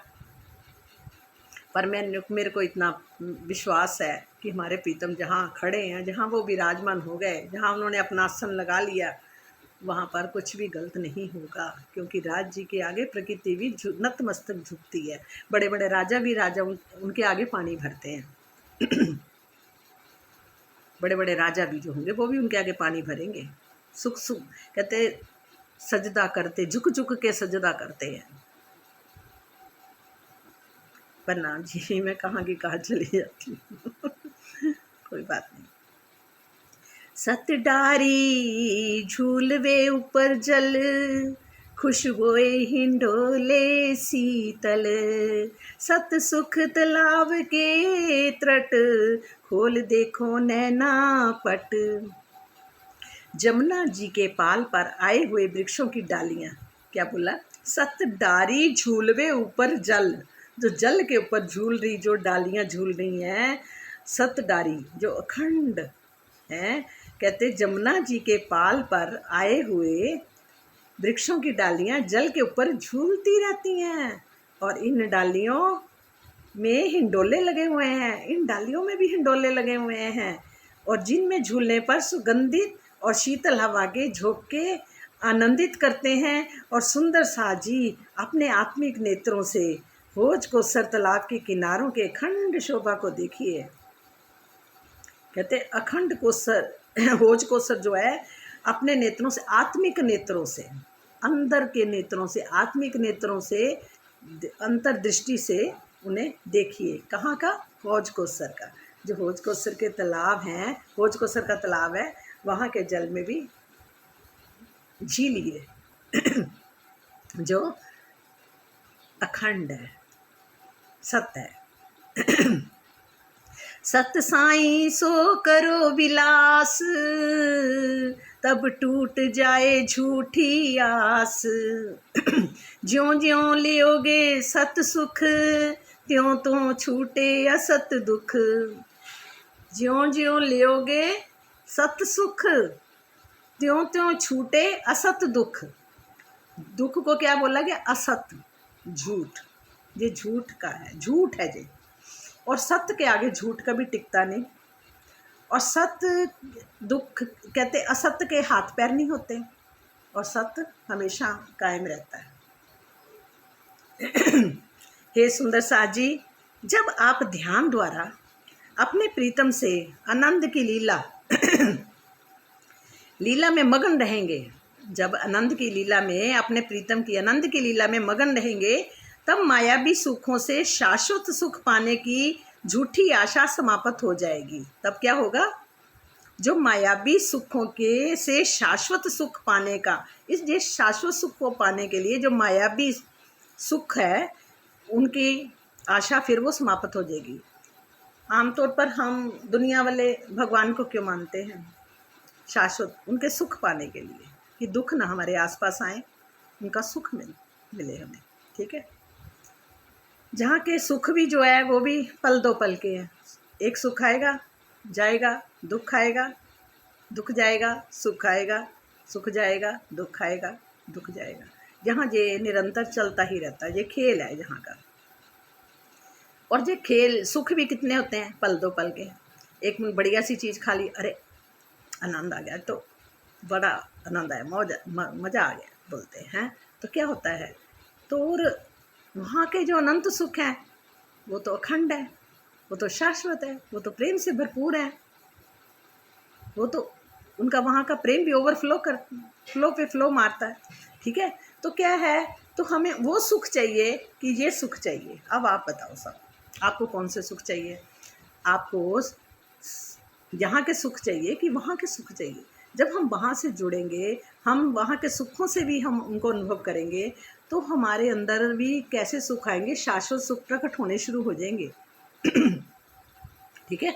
पर मेरे को इतना विश्वास है कि हमारे प्रीतम जहाँ खड़े हैं, जहाँ वो विराजमान हो गए, जहाँ उन्होंने अपना आसन लगा लिया, वहाँ पर कुछ भी गलत नहीं होगा। क्योंकि राज जी के आगे प्रकृति भी नतमस्तक झुकती है, बड़े बड़े राजा भी उनके आगे पानी भरते हैं बड़े बड़े राजा भी जो होंगे वो भी उनके आगे पानी भरेंगे, सुख सुख कहते सजदा करते, झुक झुक के सजदा करते हैं। पर ना जी, मैं कहाँ की कहाँ चली जाती हूँ कोई बात नहीं। सत डारी झूलवे ऊपर जल, खुश होए हिंडोले शीतल, सत सुख तालाब के त्रट, खोल देखो नैना पट। जमुना जी के पाल पर आए हुए वृक्षों की डालियां, क्या बोला? सत डारी झूलवे ऊपर जल, जो जल के ऊपर झूल रही जो डालियां झूल रही हैं, सत डारी जो अखंड है। कहते जमुना जी के पाल पर आए हुए वृक्षों की डालियां जल के ऊपर झूलती रहती हैं, और इन डालियों में हिंडोले लगे हुए हैं, इन डालियों में भी हिंडोले लगे हुए हैं, और जिनमें झूलने पर सुगंधित और शीतल हवा के झोंके आनंदित करते हैं। और सुंदर साजी अपने आत्मिक नेत्रों से होज कोसर तालाब के किनारों के अखंड शोभा को देखिए। कहते अखंड कोसर होज कोसर जो है अपने नेत्रों से, आत्मिक नेत्रों से, अंदर के नेत्रों से, आत्मिक नेत्रों से, अंतर्दृष्टि से उन्हें देखिए। कहाँ का? होज कोसर का। जो होज कोसर के तालाब हैं, होज कोसर का तालाब है, वहाँ के जल में भी झीलिए जो अखंड है, सत्य है। सत साईं सो करो विलास, तब टूट जाए झूठी आस। ज्यों ज्यों लियोगे सत सुख, त्यों त्यों छूटे असत दुख। ज्यों ज्यों लियोगे सत सुख, त्यों त्यों छूटे असत दुख। दुख को क्या बोला गया? असत, झूठ। ये झूठ का है, झूठ है ये। और सत्य के आगे झूठ कभी टिकता नहीं। और सत्य दुख कहते असत्य के हाथ पैर नहीं होते, और सत्य हमेशा कायम रहता है। हे सुंदर साजी, जब आप ध्यान द्वारा अपने प्रीतम से आनंद की लीला में मगन रहेंगे, जब आनंद की लीला में, अपने प्रीतम की आनंद की लीला में मगन रहेंगे, तब मायावी सुखों से शाश्वत सुख पाने की झूठी आशा समाप्त हो जाएगी। तब क्या होगा? जो मायावी सुखों के से शाश्वत सुख पाने का, इस शाश्वत सुख को पाने के लिए जो मायावी सुख है, उनकी आशा फिर वो समाप्त हो जाएगी। आमतौर पर हम दुनिया वाले भगवान को क्यों मानते हैं? शाश्वत उनके सुख पाने के लिए, कि दुख ना हमारे आसपास आए, उनका सुख मिले हमें। ठीक है? जहाँ के सुख भी जो है वो भी पल दो पल के हैं। एक सुख आएगा, जाएगा, दुख आएगा, दुख जाएगा, सुख आएगा, सुख जाएगा, दुख आएगा, दुख जाएगा। जहाँ ये निरंतर चलता ही रहता है, ये खेल है जहाँ का। और ये खेल, सुख भी कितने होते हैं? पल दो पल के। एक बढ़िया सी चीज़ खा ली, अरे आनंद आ गया, तो बड़ा आनंद आया, मज़ा आ गया बोलते हैं, तो क्या होता है? तो और वहाँ के जो अनंत सुख हैं वो तो अखंड है, वो तो शाश्वत है, वो तो प्रेम से भरपूर है, वो तो उनका वहाँ का प्रेम भी फ्लो पे फ्लो मारता है। ठीक है? तो क्या है? तो हमें वो सुख चाहिए कि ये सुख चाहिए। अब आप बताओ सब, आपको कौन से सुख चाहिए? आपको यहाँ के सुख चाहिए कि वहाँ के सुख चाहिए? जब हम वहाँ से जुड़ेंगे, हम वहाँ के सुखों से भी हम उनको अनुभव करेंगे, तो हमारे अंदर भी कैसे सुख आएंगे? शाश्वत सुख प्रकट होने शुरू हो जाएंगे। ठीक है?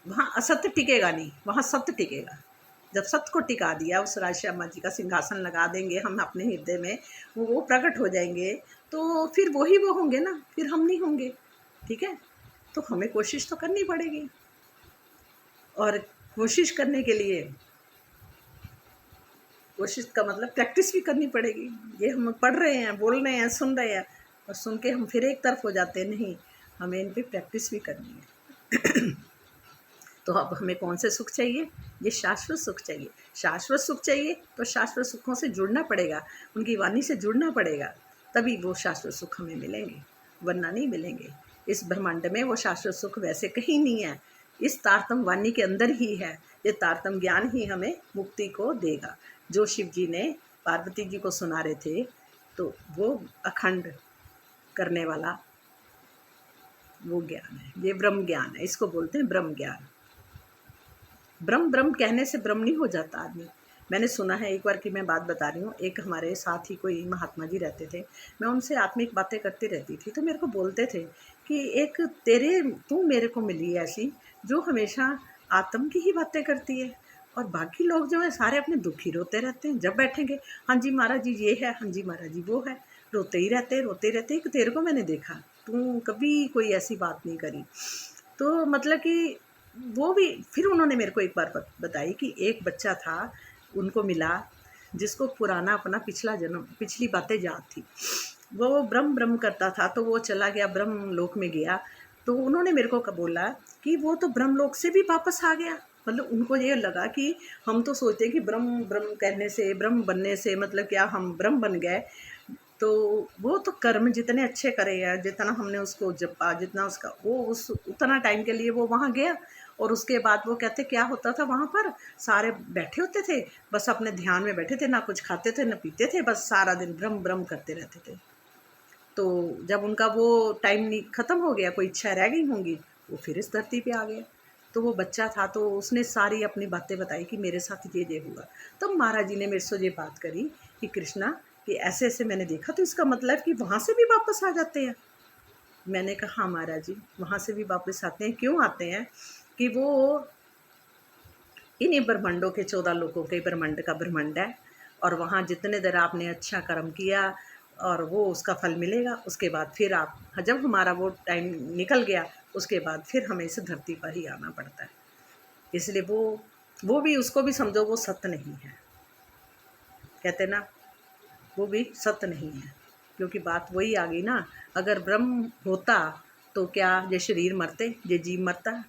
वहाँ असत्य टिकेगा नहीं, वहाँ सत्य टिकेगा। जब सत्य को टिका दिया, उस राजश्यामा जी का सिंहासन लगा देंगे हम अपने हृदय में, वो प्रकट हो जाएंगे, तो फिर वही वो होंगे ना, फिर हम नहीं होंगे। ठीक है? तो हमें कोशिश तो करनी पड़ेगी, और कोशिश करने के लिए, कोशिश का मतलब प्रैक्टिस भी करनी पड़ेगी। ये हम पढ़ रहे हैं, बोल रहे हैं, सुन रहे हैं, और सुन के हम फिर एक तरफ हो जाते हैं। नहीं, हमें इन पे प्रैक्टिस भी करनी है। तो अब हमें कौन से सुख चाहिए? ये शाश्वत सुख चाहिए। शाश्वत सुख चाहिए तो शाश्वत सुखों से जुड़ना पड़ेगा, उनकी वाणी से जुड़ना पड़ेगा, तभी वो शाश्वत सुख हमें मिलेंगे, वरना नहीं मिलेंगे। इस ब्रह्मांड में वो शाश्वत सुख वैसे कहीं नहीं है, इस तारतम वाणी के अंदर ही है। ये तारतम ज्ञान ही हमें मुक्ति को देगा। जो शिव जी ने पार्वती जी को सुना रहे थे, तो वो अखंड करने वाला वो ज्ञान है, ये ब्रह्म ज्ञान है, इसको बोलते हैं ब्रह्म ज्ञान। ब्रह्म ब्रह्म कहने से ब्रह्म नहीं हो जाता आदमी। मैंने सुना है, एक बार की मैं बात बता रही हूँ, एक हमारे साथ ही कोई महात्मा जी रहते थे, मैं उनसे आत्मिक बातें करती रहती थी, तो मेरे को बोलते थे कि एक तू मेरे को मिली ऐसी जो हमेशा आत्म की ही बातें करती है, और बाकी लोग जो है सारे अपने दुखी रोते रहते हैं। जब बैठेंगे, हाँ जी महाराज जी ये है, हाँ जी महाराज जी वो है, रोते ही रहते रोते रहते। एक तेरे को मैंने देखा, तू कभी कोई ऐसी बात नहीं करी। तो मतलब कि वो भी, फिर उन्होंने मेरे को एक बार बताई कि एक बच्चा था, उनको मिला, जिसको पुराना अपना पिछला जन्म, पिछली बातें याद थी। वो ब्रह्म ब्रह्म करता था, तो वो चला गया ब्रह्म लोक में गया। तो उन्होंने मेरे को बोला कि वो तो ब्रह्म लोक से भी वापस आ गया। मतलब उनको ये लगा कि हम तो सोचते हैं कि ब्रह्म ब्रह्म कहने से, ब्रह्म बनने से मतलब क्या हम ब्रह्म बन गए। तो वो तो कर्म जितने अच्छे करे या जितना हमने उसको जपा, जितना उसका वो उस उतना टाइम के लिए वो वहाँ गया। और उसके बाद वो कहते क्या होता था वहाँ पर, सारे बैठे होते थे, बस अपने ध्यान में बैठे थे, ना कुछ खाते थे ना पीते थे, बस सारा दिन ब्रह्म ब्रह्म करते रहते थे। तो जब उनका वो टाइम ख़त्म हो गया, कोई इच्छा रह गई होंगी, वो फिर इस धरती पे आ गए। तो वो बच्चा था तो उसने सारी अपनी बातें बताई कि मेरे साथ ये हुआ। तब महाराज जी ने मेरे से ये बात करी कि कृष्णा, कि ऐसे ऐसे मैंने देखा, तो इसका मतलब कि वहाँ से भी वापस आ जाते हैं। मैंने कहा हाँ महाराज जी, वहाँ से भी वापस आते हैं। क्यों आते हैं कि वो इन्हीं ब्रह्मंडों के 14 लोगों के ब्रह्मंड का ब्रह्मंड है। और वहाँ जितने देर आपने अच्छा कर्म किया और वो उसका फल मिलेगा, उसके बाद फिर आप, जब हमारा वो टाइम निकल गया, उसके बाद फिर हमें इस धरती पर ही आना पड़ता है। इसलिए वो भी, उसको भी समझो वो सत्य नहीं है, कहते ना, वो भी सत्य नहीं है। क्योंकि बात वही आ गई ना, अगर ब्रह्म होता तो क्या ये शरीर मरते, ये जीव मरता?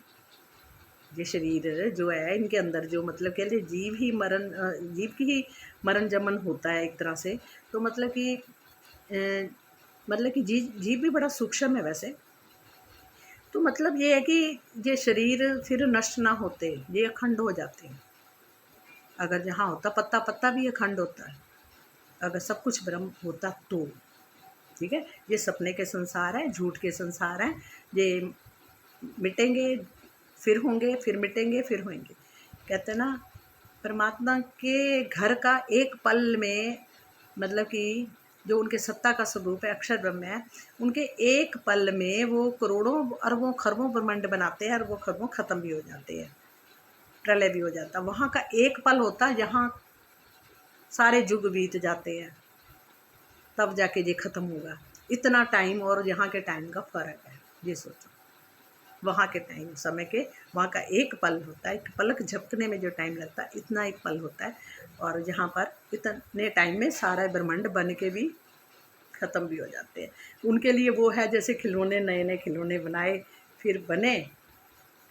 ये शरीर जो है इनके अंदर जो मतलब कहते जीव ही मरण, जीव की ही मरण जमन होता है एक तरह से। तो मतलब कि मतलब कि जीव भी बड़ा सूक्ष्म है वैसे। तो मतलब ये है कि ये शरीर फिर नष्ट ना होते, ये अखंड हो जाते हैं। अगर जहाँ होता पत्ता, पत्ता भी अखंड होता है, अगर सब कुछ ब्रह्म होता तो। ठीक है, ये सपने के संसार है, झूठ के संसार हैं, ये मिटेंगे फिर होंगे, फिर मिटेंगे फिर होंगे। कहते ना, परमात्मा के घर का एक पल में, मतलब कि जो उनके सत्ता का स्वरूप है, अक्षर ब्रह्म है, उनके एक पल में वो करोड़ों अरबों खरबों ब्रह्मांड बनाते हैं, अरबों खरबों ख़त्म भी हो जाते हैं, प्रलय भी हो जाता है। वहाँ का एक पल होता है जहाँ सारे युग बीत जाते हैं, तब जाके ये ख़त्म होगा। इतना टाइम और यहाँ के टाइम का फ़र्क है, ये सोचो। वहाँ के टाइम समय के, वहाँ का एक पल होता है, एक पलक झपकने में जो टाइम लगता है, इतना एक पल होता है। और यहाँ पर इतने टाइम में सारा ब्रह्मांड बन के भी ख़त्म भी हो जाते हैं। उनके लिए वो है जैसे खिलौने, नए नए खिलौने बनाए, फिर बने,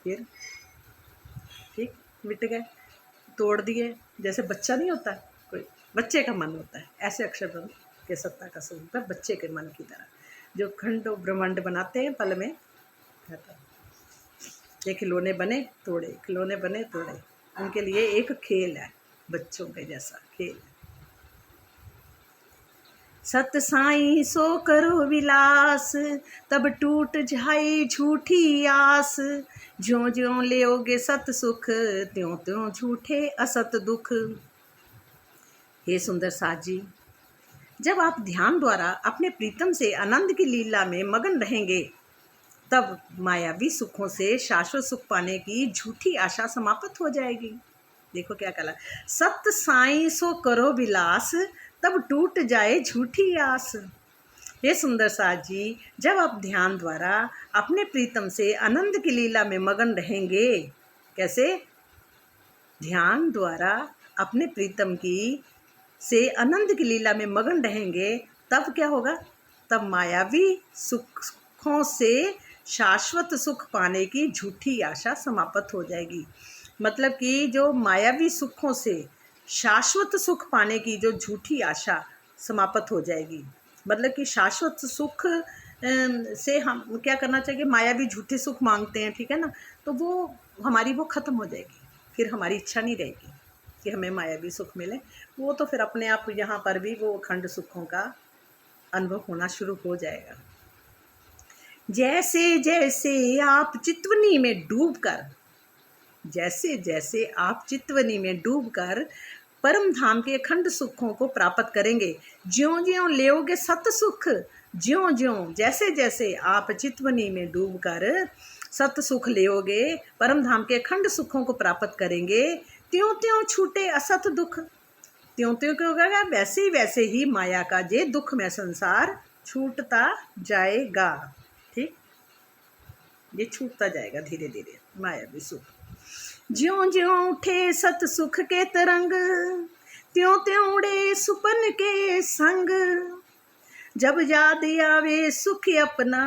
फिर ठीक मिट गए, तोड़ दिए। जैसे बच्चा नहीं होता, कोई बच्चे का मन होता है, ऐसे अक्षर ब्रह्म के सत्ता का स्वरूप है, बच्चे के मन की तरह, जो खंड ब्रह्मांड बनाते हैं पल में खत्म। ये खिलौने बने तोड़े, खिलौने बने तोड़े, उनके लिए एक खेल है, बच्चों के जैसा खेल। सत साई सो करो विलास, तब टूट जाए झूठी आस। ज्यों ज्यों लेओगे सत सुख, त्यों त्यों झूठे असत दुख। हे सुंदर साथ जी, जब आप ध्यान द्वारा अपने प्रीतम से आनंद की लीला में मगन रहेंगे, तब मायावी सुखों से शाश्वत सुख पाने की झूठी आशा समाप्त हो जाएगी। देखो क्या कला, सत साई सो करो विलास, तब टूट जाए झूठी आस। हे सुंदर साथ जी, जब आप ध्यान द्वारा अपने प्रीतम से आनंद की लीला में मगन रहेंगे, कैसे? ध्यान द्वारा अपने प्रीतम की से आनंद की लीला में मगन रहेंगे, तब क्या होगा? तब मायावी सुखों से शाश्वत सुख पाने की झूठी आशा समाप्त हो जाएगी। मतलब कि जो मायावी सुखों से शाश्वत सुख पाने की जो झूठी आशा समाप्त हो जाएगी। मतलब कि शाश्वत सुख से हम क्या करना चाहिए, मायावी झूठे सुख मांगते हैं, ठीक है ना, तो वो हमारी वो ख़त्म हो जाएगी, फिर हमारी इच्छा नहीं रहेगी कि हमें मायावी सुख मिले। वो तो फिर अपने आप यहाँ पर भी वो अखंड सुखों का अनुभव होना शुरू हो जाएगा। जैसे जैसे आप चितवनी में डूबकर, जैसे जैसे आप चितवनी में डूबकर परम धाम के अखंड सुखों को प्राप्त करेंगे, ज्यों ज्यों लेओगे सत सुख, ज्यों ज्यों जैसे जैसे आप चितवनी में डूबकर सत सुख लेओगे, परम धाम के अखंड सुखों को प्राप्त करेंगे, त्यों त्यों छूटे असत दुख। त्यों त्यों क्यों होगा? वैसे ही माया का ये दुख में संसार छूटता जाएगा। ठीक, ये छूटता जाएगा धीरे धीरे मायावी सुख। ज्यों ज्यों उठे सत सुख के तरंग, त्यों त्यों उड़े सुपन के संग। जब याद आवे सुख अपना,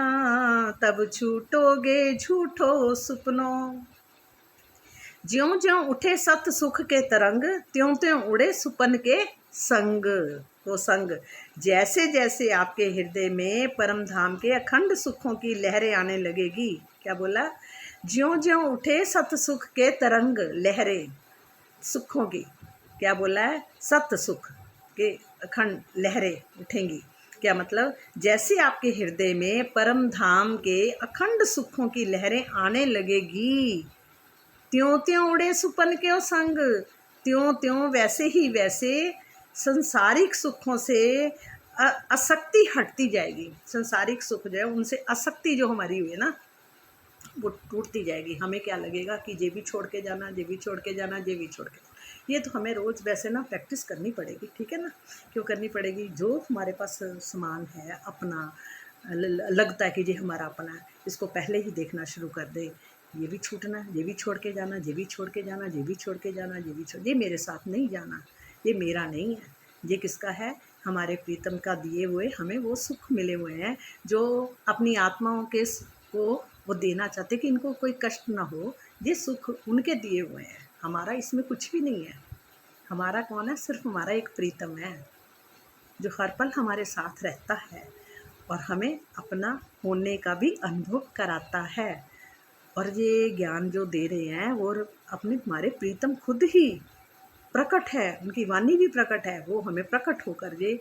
तब छूटोगे झूठो सुपनों। ज्यों ज्यों उठे सत सुख के तरंग, त्यों त्यों उड़े सुपन के संग। वो संग, जैसे जैसे आपके हृदय में परम धाम के अखंड सुखों की लहरें आने लगेगी। क्या बोला? ज्यों ज्यों उठे सत सुख के तरंग, लहरें सुखों की। क्या बोला है? सत सुख के अखंड लहरें उठेंगी। क्या मतलब? जैसे आपके हृदय में परम धाम के अखंड सुखों की लहरें आने लगेगी, त्यों त्यों उड़े सुपन के संग, त्यों त्यों वैसे ही वैसे संसारिक सुखों से आसक्ति हटती जाएगी। संसारिक सुख जो है उनसे आसक्ति जो हमारी हुई है ना, वो टूटती जाएगी। हमें क्या लगेगा कि ये भी छोड़ के जाना, ये भी छोड़ के जाना, ये भी छोड़ के। ये तो हमें रोज़ वैसे ना प्रैक्टिस करनी पड़ेगी, ठीक है ना? क्यों करनी पड़ेगी? जो हमारे पास सामान है अपना, लगता है कि ये हमारा अपना है, इसको पहले ही देखना शुरू कर दे। ये भी छूटना, ये भी छोड़ के जाना, ये भी छोड़ के जाना, ये भी छोड़ के जाना, ये भी छोड़, ये मेरे साथ नहीं जाना, ये मेरा नहीं है। ये किसका है? हमारे प्रीतम का दिए हुए हमें वो सुख मिले हुए हैं, जो अपनी आत्माओं के को वो देना चाहते कि इनको कोई कष्ट ना हो। ये सुख उनके दिए हुए हैं, हमारा इसमें कुछ भी नहीं है। हमारा कौन है? सिर्फ हमारा एक प्रीतम है, जो हर पल हमारे साथ रहता है और हमें अपना होने का भी अनुभव कराता है। और ये ज्ञान जो दे रहे हैं वो अपने हमारे प्रीतम खुद ही प्रकट है, उनकी वाणी भी प्रकट है। वो हमें प्रकट होकर ये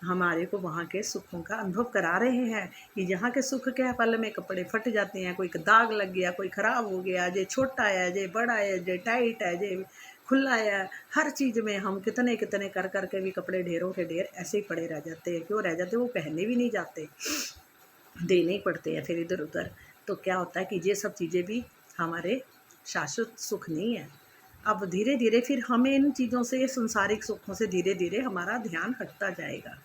हमारे को वहाँ के सुखों का अनुभव करा रहे हैं कि यहाँ के सुख क्या पल में कपड़े फट जाते हैं, कोई दाग लग गया, कोई ख़राब हो गया, ये छोटा है, ये बड़ा है, ये टाइट है, ये खुला है। हर चीज़ में हम कितने कितने कर कर के भी कपड़े ढेरों के ढेर ऐसे ही पड़े रह जाते हैं। क्यों रह जाते? वो पहने भी नहीं जाते, देने ही पड़ते हैं फिर इधर उधर। तो क्या होता है कि ये सब चीज़ें भी हमारे शाश्वत सुख नहीं है। अब धीरे धीरे फिर हमें इन चीज़ों से, संसारिक सुखों से धीरे धीरे हमारा ध्यान हटता जाएगा।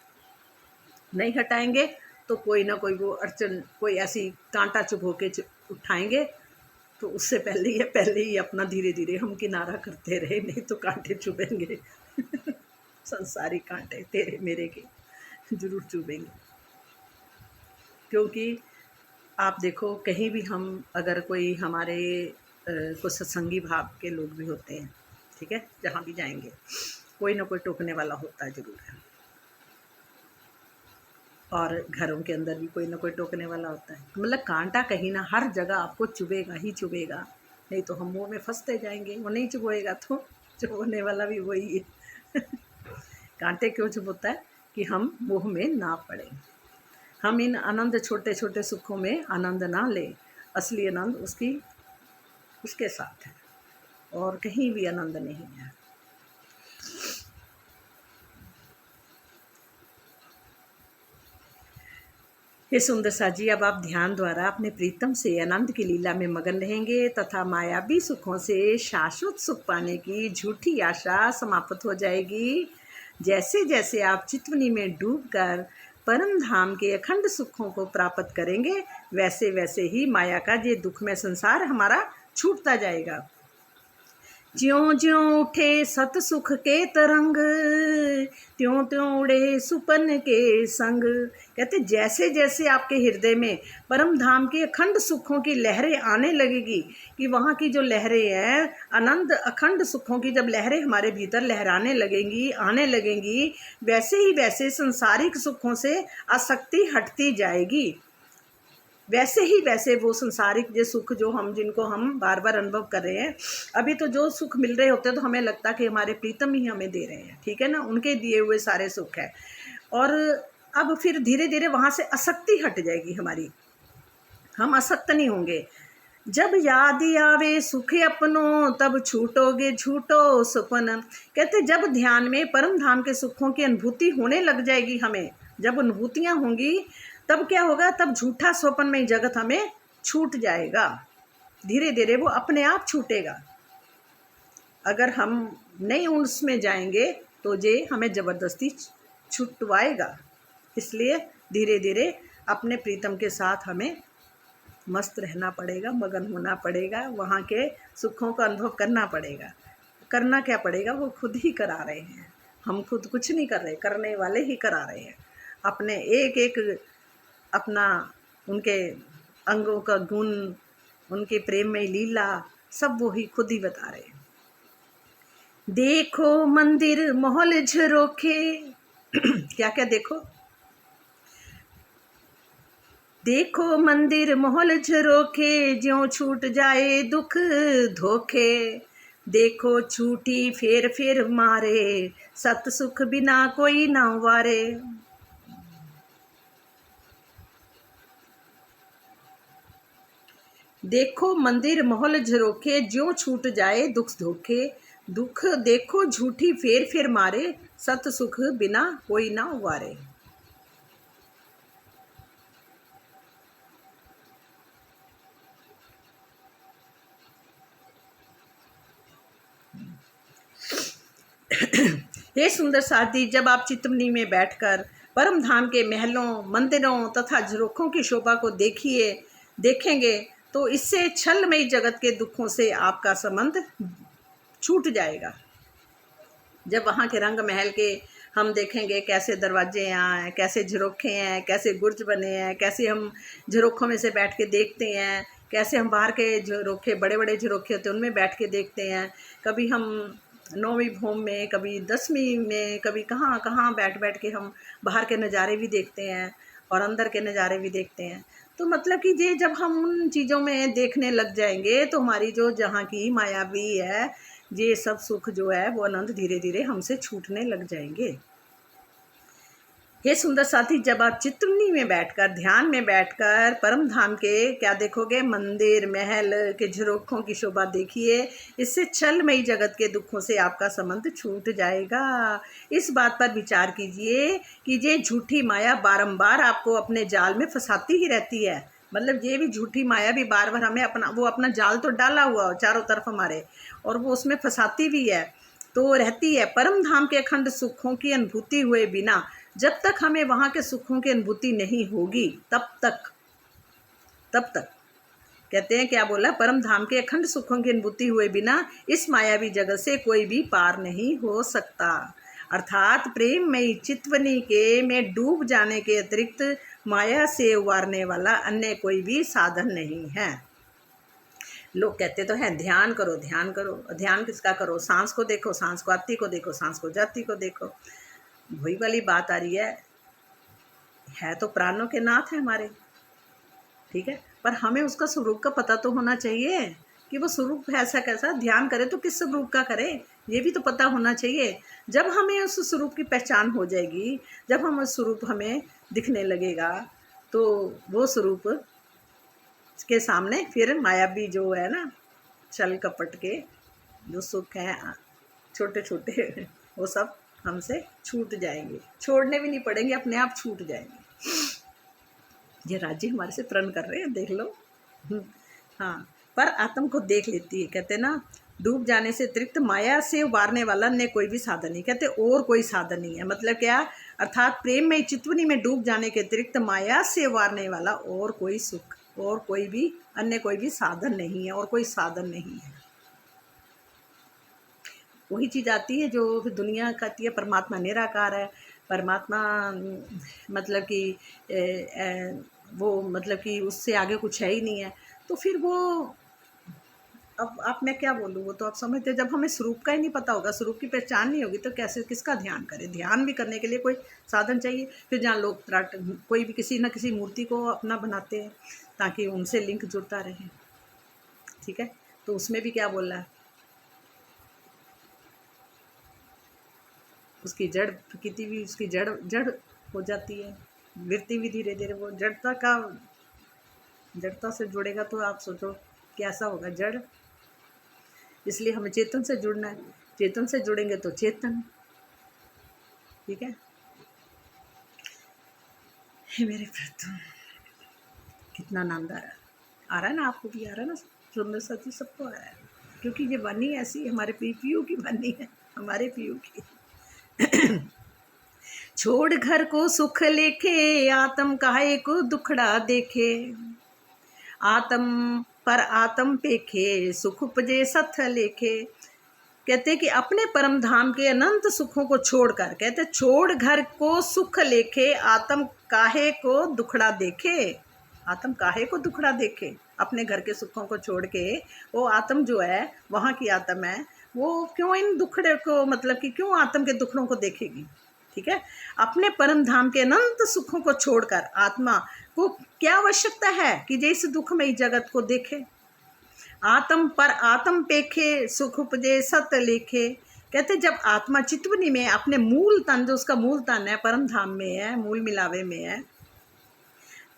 नहीं हटाएंगे तो कोई ना कोई वो अड़चन, कोई ऐसी कांटा चुभ होके उठाएंगे, तो उससे पहले ही अपना धीरे धीरे हम किनारा करते रहे, नहीं तो कांटे चुभेंगे। संसारिक कांटे तेरे मेरे के जरूर चुभेंगे। क्योंकि आप देखो, कहीं भी हम अगर कोई हमारे कुछ सत्संगी भाव के लोग भी होते हैं, ठीक है, जहाँ भी जाएंगे कोई ना कोई टोकने वाला होता है ज़रूर है। और घरों के अंदर भी कोई ना कोई टोकने वाला होता है। मतलब कांटा कहीं ना हर जगह आपको चुभेगा ही चुभेगा, नहीं तो हम मुँह में फंसते जाएंगे। वो नहीं चुभेगा तो चुभने वाला भी वही है। कांटे क्यों चुभता है? कि हम मुँह में ना पड़े, हम इन आनंद छोटे छोटे सुखों में आनंद ना लें। असली आनंद उसके साथ है और कहीं भी आनंद नहीं है। हे सुंदर साजी, अब आप ध्यान द्वारा अपने प्रीतम से आनंद की लीला में मगन रहेंगे तथा मायावी सुखों से शाश्वत सुख पाने की झूठी आशा समाप्त हो जाएगी। जैसे जैसे आप चितवनी में डूबकर परम धाम के अखंड सुखों को प्राप्त करेंगे, वैसे वैसे ही माया का ये दुखमय संसार हमारा छूटता जाएगा। ज्यों ज्यों उठे सत सुख के तरंग, त्यों त्यों उड़े सुपन के संग। कहते जैसे जैसे आपके हृदय में परम धाम के अखंड सुखों की लहरें आने लगेगी, कि वहाँ की जो लहरें हैं आनंद अखंड सुखों की, जब लहरें हमारे भीतर लहराने लगेंगी, आने लगेंगी, वैसे ही वैसे संसारिक सुखों से आसक्ति हटती जाएगी। वैसे ही वैसे वो संसारिक जो सुख जो जिनको हम बार बार अनुभव कर रहे हैं, अभी तो जो सुख मिल रहे होते हैं तो हमें लगता है कि हमारे प्रीतम ही हमें दे रहे हैं, ठीक है ना, उनके दिए हुए सारे सुख है। और अब फिर धीरे धीरे वहाँ से आसक्ति हट जाएगी हमारी, हम आसक्त नहीं होंगे। जब याद आवे सुख अपनों, तब छूटोगे झूठो सुपन। कहते जब ध्यान में परम धाम के सुखों की अनुभूति होने लग जाएगी, हमें जब अनुभूतियाँ होंगी तब क्या होगा? तब झूठा स्वप्न में जगत हमें छूट जाएगा। धीरे धीरे वो अपने आप छूटेगा। अगर हम नहीं उसमें जाएंगे तो ये हमें ज़बरदस्ती छुटवाएगा। इसलिए धीरे धीरे अपने प्रीतम के साथ हमें मस्त रहना पड़ेगा, मगन होना पड़ेगा, वहाँ के सुखों का अनुभव करना पड़ेगा। करना क्या पड़ेगा? वो खुद ही करा रहे हैं, हम खुद कुछ नहीं कर रहे, करने वाले ही करा रहे हैं। अपने एक एक अपना उनके अंगों का गुण, उनके प्रेम में लीला, सब वो ही खुद ही बता रहे हैं। देखो मंदिर महल झरोखे क्या क्या देखो? देखो मंदिर महल झरोखे, ज्यों छूट जाए दुख धोखे। देखो छूटी फेर फेर मारे, सत सुख बिना कोई ना वारे। देखो मंदिर महल झरोखे, ज्यों छूट जाए दुख धोखे। दुख देखो झूठी फेर फेर मारे, सत सुख बिना कोई ना वारे। हे सुंदर साथी, जब आप चितमनी में बैठकर परम धाम के महलों, मंदिरों तथा झरोखों की शोभा को देखेंगे तो इससे छलमयी जगत के दुखों से आपका संबंध छूट जाएगा। जब वहाँ के रंग महल के हम देखेंगे, कैसे दरवाजे हैं, कैसे झरोखे हैं, कैसे गुर्ज बने हैं, कैसे हम झरोखों में से बैठ के देखते हैं, कैसे हम बाहर के झरोखे, बड़े बड़े झरोखे होते हैं उनमें बैठ के देखते हैं। कभी हम 9वीं भूम में, कभी 10वीं में, कभी कहाँ कहाँ बैठ बैठ के हम बाहर के नज़ारे भी देखते हैं और अंदर के नज़ारे भी देखते हैं। तो मतलब कि ये जब हम उन चीज़ों में देखने लग जाएंगे तो हमारी जो जहाँ की मायावी है, ये सब सुख जो है वो आनंद धीरे धीरे हमसे छूटने लग जाएंगे। हे सुंदर साथी, जब आप चितमनी में बैठकर, ध्यान में बैठकर परम धाम के क्या देखोगे? मंदिर महल के झरोखों की शोभा देखिए, इससे छलमयी जगत के दुखों से आपका संबंध छूट जाएगा। इस बात पर विचार कीजिए कि ये झूठी माया बारंबार आपको अपने जाल में फंसाती ही रहती है। मतलब ये भी झूठी माया भी बार बार हमें अपना जाल तो डाला हुआ हो चारों तरफ हमारे, और वो उसमें फंसाती भी है तो रहती है। परम धाम के अखंड सुखों की अनुभूति हुए बिना, जब तक हमें वहाँ के सुखों की अनुभूति नहीं होगी, तब तक कहते हैं, क्या बोला? परम धाम के अखंड सुखों की अनुभूति हुए बिना इस मायावी जगत से कोई भी पार नहीं हो सकता। अर्थात प्रेम में चितवनी के में डूब जाने के अतिरिक्त माया से उबारने वाला अन्य कोई भी साधन नहीं है। लोग कहते तो हैं ध्यान करो ध्यान करो, ध्यान किसका करो? सांस को देखो, सांस को आती को देखो, सांस को जाती को देखो। वही वाली बात आ रही है तो प्राणों के नाथ है हमारे, ठीक है, पर हमें उसका स्वरूप का पता तो होना चाहिए कि वो स्वरूप ऐसा कैसा। ध्यान करे तो किस स्वरूप का करे, ये भी तो पता होना चाहिए। जब हमें उस स्वरूप की पहचान हो जाएगी, जब हम उस स्वरूप हमें दिखने लगेगा, तो वो स्वरूप के सामने फिर मायावी जो है ना, छल कपट के जो सुख हैं छोटे छोटे, वो सब हमसे छूट जाएंगे, छोड़ने भी नहीं पड़ेंगे, अपने आप छूट जाएंगे। ये राज्य हमारे से प्रण कर रहे हैं, देख लो। हाँ, पर आत्म को देख लेती है। कहते ना, डूब जाने से अतिरिक्त माया से उबारने वाला ने कोई भी साधन नहीं। कहते और कोई साधन नहीं है, मतलब क्या? अर्थात प्रेम में चितवनी में डूब जाने के अतिरिक्त माया से उबारने वाला और कोई सुख और कोई भी अन्य कोई भी साधन नहीं है, और कोई साधन नहीं है। वही चीज़ आती है जो दुनिया कहती है परमात्मा निराकार है, परमात्मा मतलब कि वो मतलब कि उससे आगे कुछ है ही नहीं है। तो फिर वो अब मैं क्या बोलूँ, वो तो आप समझते, जब हमें स्वरूप का ही नहीं पता होगा, स्वरूप की पहचान नहीं होगी, तो कैसे किसका ध्यान करें? ध्यान भी करने के लिए कोई साधन चाहिए। फिर जहाँ लोग कोई भी किसी न किसी मूर्ति को अपना बनाते हैं ताकि उनसे लिंक जुड़ता रहे, ठीक है, तो उसमें भी क्या बोल रहा है? उसकी जड़ प्रकृति भी उसकी जड़ हो जाती है, गिरती भी धीरे धीरे। वो जड़ता से जुड़ेगा तो आप सोचो कैसा होगा जड़। इसलिए हमें चेतन से जुड़ना है, चेतन से जुड़ेंगे तो चेतन, ठीक है। हे मेरे प्रभु, कितना आनंद आ रहा है ना, आपको भी आ रहा है ना? सुंदर साथी सबको आ रहा है, क्योंकि ये वाणी ऐसी हमारे पीयू की वाणी है, हमारे पीयू की। छोड़ घर को सुख लेखे, आत्म काहे को दुखड़ा देखे। आत्म पर आत्म पेखे, सुख उपजे सथ लेखे। कहते कि अपने परम धाम के अनंत सुखों को छोड़कर, कहते छोड़ घर को सुख लेखे, आत्म काहे को दुखड़ा देखे। आत्म काहे को दुखड़ा देखे, अपने घर के सुखों को छोड़ के वो आत्म जो है, वहाँ की आत्म है, वो क्यों इन दुखड़े को, मतलब कि क्यों आत्म के दुखड़ों को देखेगी? ठीक है, अपने परम धाम के अनंत सुखों को छोड़कर आत्मा को क्या आवश्यकता है कि जैसे दुखमयी जगत को देखे? आत्म पर आत्म पेखे सुख उपजे सत लेखे। कहते जब आत्मा चितवनी में अपने मूल तन, जो उसका मूल तन है परम धाम में है, मूल मिलावे में है,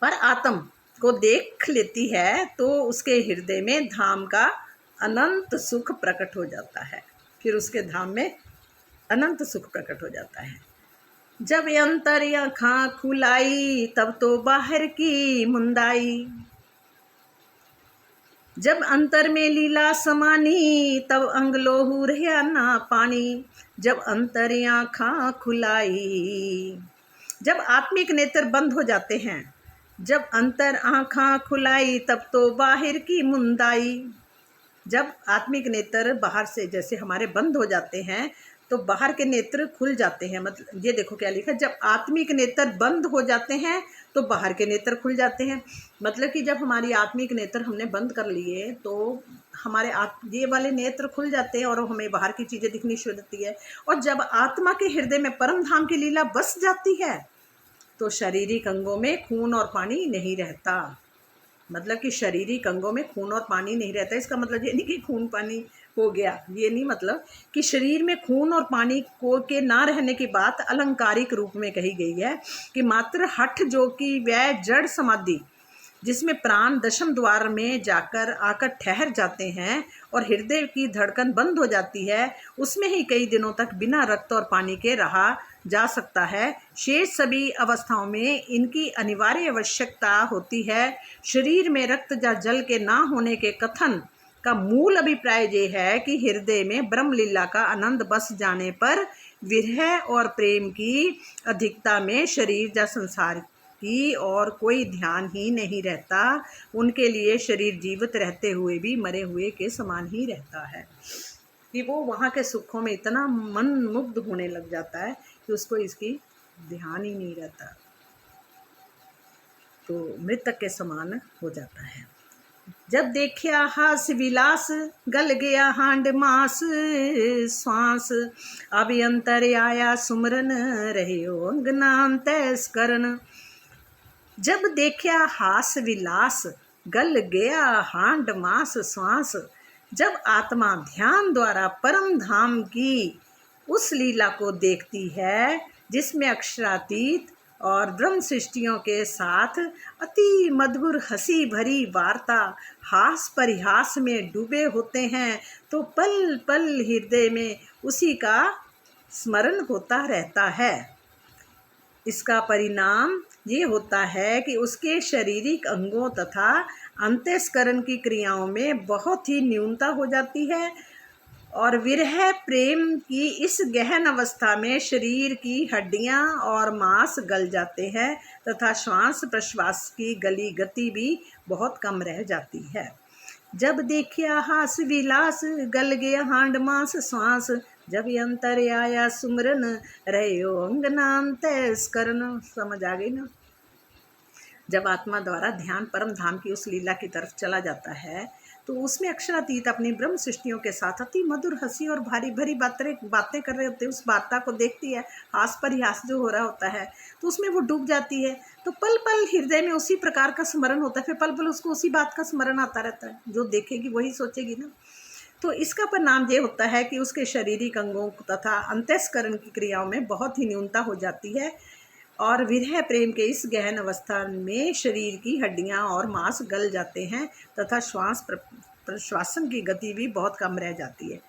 पर आत्म को देख लेती है तो उसके हृदय में धाम का अनंत सुख प्रकट हो जाता है। फिर उसके धाम में अनंत सुख प्रकट हो जाता है। जब अंतर आँखां खुलाई तब तो बाहर की मुंदाई। जब अंतर में लीला समानी तब अंग लोहू रहा ना पानी। जब अंतर आँखां खुलाई, जब आत्मिक नेत्र बंद हो जाते हैं, जब अंतर आँखां खुलाई तब तो बाहर की मुंदाई। जब आत्मिक नेत्र बाहर से जैसे हमारे बंद हो जाते हैं तो बाहर के नेत्र खुल जाते हैं। मतलब ये देखो क्या लिखा, जब आत्मिक नेत्र बंद हो जाते हैं तो बाहर के नेत्र खुल जाते हैं। मतलब कि जब हमारी आत्मिक नेत्र हमने बंद कर लिए तो हमारे ये वाले नेत्र खुल जाते हैं और हमें बाहर की चीज़ें दिखनी शुरू होती है। और जब आत्मा के हृदय में परम धाम की लीला बस जाती है तो शारीरिक अंगों में खून और पानी नहीं रहता। मतलब कि शारीरिक अंगों में खून और पानी नहीं रहता। इसका मतलब ये नहीं कि खून पानी हो गया, ये नहीं, मतलब कि शरीर में खून और पानी को के ना रहने की बात अलंकारिक रूप में कही गई है कि मात्र हठ जो कि वह जड़ समाधि जिसमें प्राण दशम द्वार में जाकर आकर ठहर जाते हैं और हृदय की धड़कन बंद हो जाती है, उसमें ही कई दिनों तक बिना रक्त और पानी के रहा जा सकता है। शेष सभी अवस्थाओं में इनकी अनिवार्य आवश्यकता होती है। शरीर में रक्त या जल के ना होने के कथन का मूल अभिप्राय ये है कि हृदय में ब्रह्मलीला का आनंद बस जाने पर विरह और प्रेम की अधिकता में शरीर या संसार की और कोई ध्यान ही नहीं रहता। उनके लिए शरीर जीवित रहते हुए भी मरे हुए के समान ही रहता है कि वो वहाँ के सुखों में इतना मन मुग्ध होने लग जाता है कि उसको इसकी ध्यान ही नहीं रहता, तो मृतक के समान हो जाता है। जब देखिया हास विलास गल गया हांड मास श्वास। अब अंतर आया सुमरन रहे अंगनांतैस करन। जब देखिया हास विलास गल गया हांड मास श्वास। जब आत्मा ध्यान द्वारा परम धाम की उस लीला को देखती है जिसमें अक्षरातीत और ब्रह्म सृष्टियों के साथ अति मधुर हंसी भरी वार्ता हास परिहास में डूबे होते हैं, तो पल पल हृदय में उसी का स्मरण होता रहता है। इसका परिणाम ये होता है कि उसके शारीरिक अंगों तथा अंतःस्करण की क्रियाओं में बहुत ही न्यूनता हो जाती है और विरह प्रेम की इस गहन अवस्था में शरीर की हड्डियां और मांस गल जाते हैं तथा श्वास प्रश्वास की गली गति भी बहुत कम रह जाती है। जब देखिया हास विलास गल गया हांड मांस श्वास। जब अंतर आया सुमरन रहो अंगनांतैस करन। समझ आ गई ना? जब आत्मा द्वारा ध्यान परम धाम की उस लीला की तरफ चला जाता है तो उसमें अक्षरातीत अपनी ब्रह्म सृष्टियों के साथ अति मधुर हंसी और भारी भरी बातें कर रहे होते हैं। उस वार्ता को देखती है, हास परिहास जो हो रहा होता है, तो उसमें वो डूब जाती है। तो पल पल हृदय में उसी प्रकार का स्मरण होता है। फिर पल पल उसको उसी बात का स्मरण आता रहता है। जो देखेगी वही सोचेगी ना। तो इसका परिणाम ये होता है कि उसके शारीरिक अंगों तथा अंतःस्करण की क्रियाओं में बहुत ही न्यूनता हो जाती है और विरह प्रेम के इस गहन अवस्था में शरीर की हड्डियां और मांस गल जाते हैं तथा श्वास प्रश्वासन की गति भी बहुत कम रह जाती है।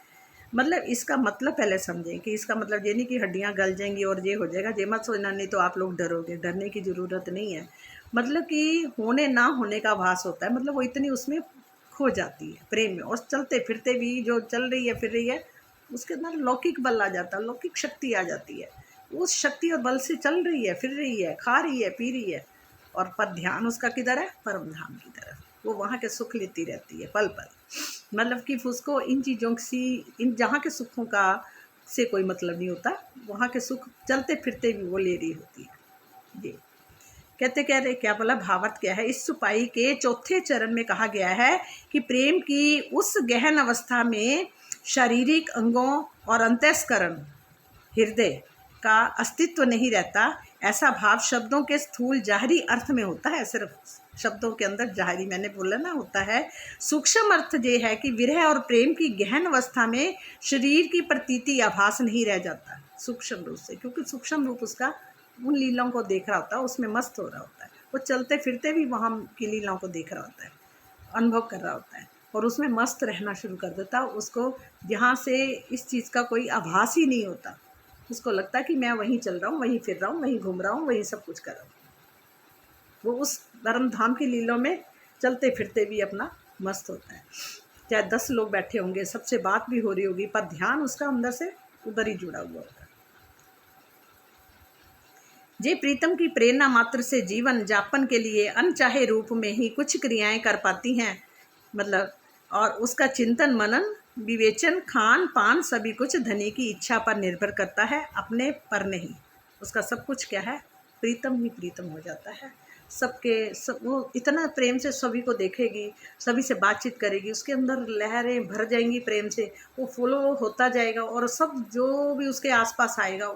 मतलब इसका मतलब पहले समझें कि इसका मतलब ये नहीं कि हड्डियां गल जाएंगी और ये हो जाएगा, ये मत सोचना, नहीं तो आप लोग डरोगे। डरने की ज़रूरत नहीं है। मतलब कि होने ना होने का आभास होता है। मतलब वो इतनी उसमें खो जाती है प्रेम में, और चलते फिरते भी जो चल रही है फिर रही है उसके अंदर लौकिक बल आ जाता है, लौकिक शक्ति आ जाती है। उस शक्ति और बल से चल रही है, फिर रही है, खा रही है, पी रही है, और पर ध्यान उसका किधर है? परम धाम की तरफ। वो वहाँ के सुख लेती रहती है पल पल। मतलब कि उसको इन चीज़ों इन जहाँ के सुखों का से कोई मतलब नहीं होता। वहाँ के सुख चलते फिरते भी वो ले रही होती है। ये कहते कह रहे क्या बोला, भावार्थ क्या है। इस चौपाई के चौथे चरण में कहा गया है कि प्रेम की उस गहन अवस्था में शारीरिक अंगों और अंतःकरण हृदय का अस्तित्व नहीं रहता। ऐसा भाव शब्दों के स्थूल जाहरी अर्थ में होता है, सिर्फ शब्दों के अंदर जाहरी मैंने बोला ना होता है। सूक्ष्म अर्थ ये है कि विरह और प्रेम की गहन अवस्था में शरीर की प्रतीति आभास नहीं रह जाता सूक्ष्म रूप से, क्योंकि सूक्ष्म रूप उसका उन लीलाओं को देख रहा होता है, उसमें मस्त हो रहा होता है, वो चलते फिरते भी वहाँ की लीलाओं को देख रहा होता है, अनुभव कर रहा होता है और उसमें मस्त रहना शुरू कर देता। उसको यहाँ से इस चीज़ का कोई आभास ही नहीं होता, उसको लगता है कि मैं वहीं चल रहा हूँ, वहीं फिर रहा हूँ, वहीं घूम रहा हूँ, वहीं सब कुछ कर रहा हूँ। वो उस परम धाम की लीलों में चलते फिरते भी अपना मस्त होता है। चाहे 10 लोग बैठे होंगे, सबसे बात भी हो रही होगी, पर ध्यान उसका अंदर से उधर ही जुड़ा हुआ होगा। जे प्रीतम की प्रेरणा मात्र से जीवन जापन के लिए अनचाहे रूप में ही कुछ क्रियाएं कर पाती हैं, मतलब, और उसका चिंतन मनन विवेचन खान पान सभी कुछ धनी की इच्छा पर निर्भर करता है, अपने पर नहीं। उसका सब कुछ क्या है, प्रीतम ही प्रीतम हो जाता है। सब वो इतना प्रेम से सभी को देखेगी, सभी से बातचीत करेगी, उसके अंदर लहरें भर जाएंगी प्रेम से, वो फॉलो होता जाएगा और सब जो भी उसके आसपास आएगा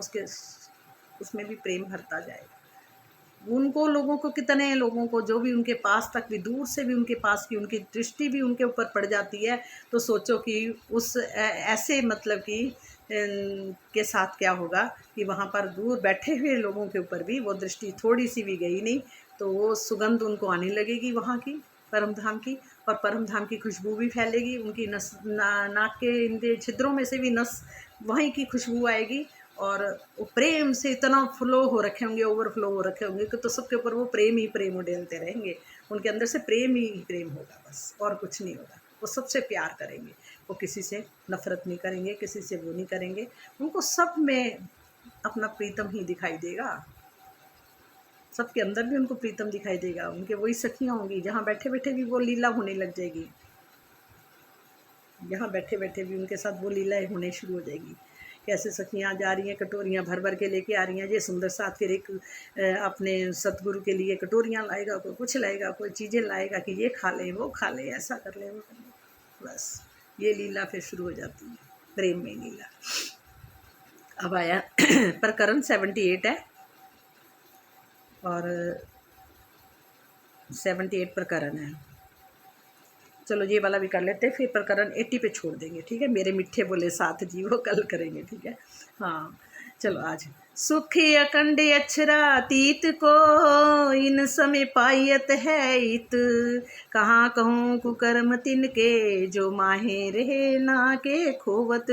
उसमें भी प्रेम भरता जाएगा। उनको लोगों को, कितने लोगों को जो भी उनके पास तक भी, दूर से भी उनके पास की उनकी दृष्टि भी उनके ऊपर पड़ जाती है, तो सोचो कि उस ऐसे मतलब कि के साथ क्या होगा कि वहाँ पर दूर बैठे हुए लोगों के ऊपर भी वो दृष्टि थोड़ी सी भी गई नहीं तो वो सुगंध उनको आने लगेगी वहाँ की परम धाम की, और परम धाम की खुशबू भी फैलेगी। उनकी नाक के इन छिद्रों में से भी वहीं की खुशबू आएगी और वो प्रेम से इतना फ्लो हो रखे होंगे, ओवरफ्लो हो रखे होंगे कि तो सबके ऊपर वो प्रेम ही प्रेम उड़ेलते रहेंगे। उनके अंदर से प्रेम ही प्रेम होगा, बस और कुछ नहीं होगा। वो सबसे प्यार करेंगे, वो किसी से नफरत नहीं करेंगे, किसी से वो नहीं करेंगे। उनको सब में अपना प्रीतम ही दिखाई देगा, सबके अंदर भी उनको प्रीतम दिखाई देगा। उनके वही सखियाँ होंगी, जहाँ बैठे बैठे भी वो लीला होने लग जाएगी, जहाँ बैठे बैठे भी उनके साथ वो लीलाएँ होने शुरू हो जाएगी। कैसे सखियाँ जा रही हैं, कटोरियाँ भर भर के लेके आ रही हैं। ये सुंदर साथ फिर एक अपने सतगुरु के लिए कटोरियाँ लाएगा, कोई कुछ लाएगा, कोई चीज़ें लाएगा कि ये खा लें, वो खा लें, ऐसा कर लें, वो कर लें। बस ये लीला फिर शुरू हो जाती है, प्रेम में लीला। अब आया प्रकरण 78 है और 78 प्रकरण है। चलो ये वाला भी कर लेते हैं, फिर प्रकरण 80 पे छोड़ देंगे, ठीक है। मेरे मिठे बोले साथ जी वो कल करेंगे, ठीक है। हाँ चलो आज सुखी अखंड अक्षरातीत को इन समय पायत है इत, कहाँ कहूँ कुकर्म तिनके जो माहे रहे ना के खोवत।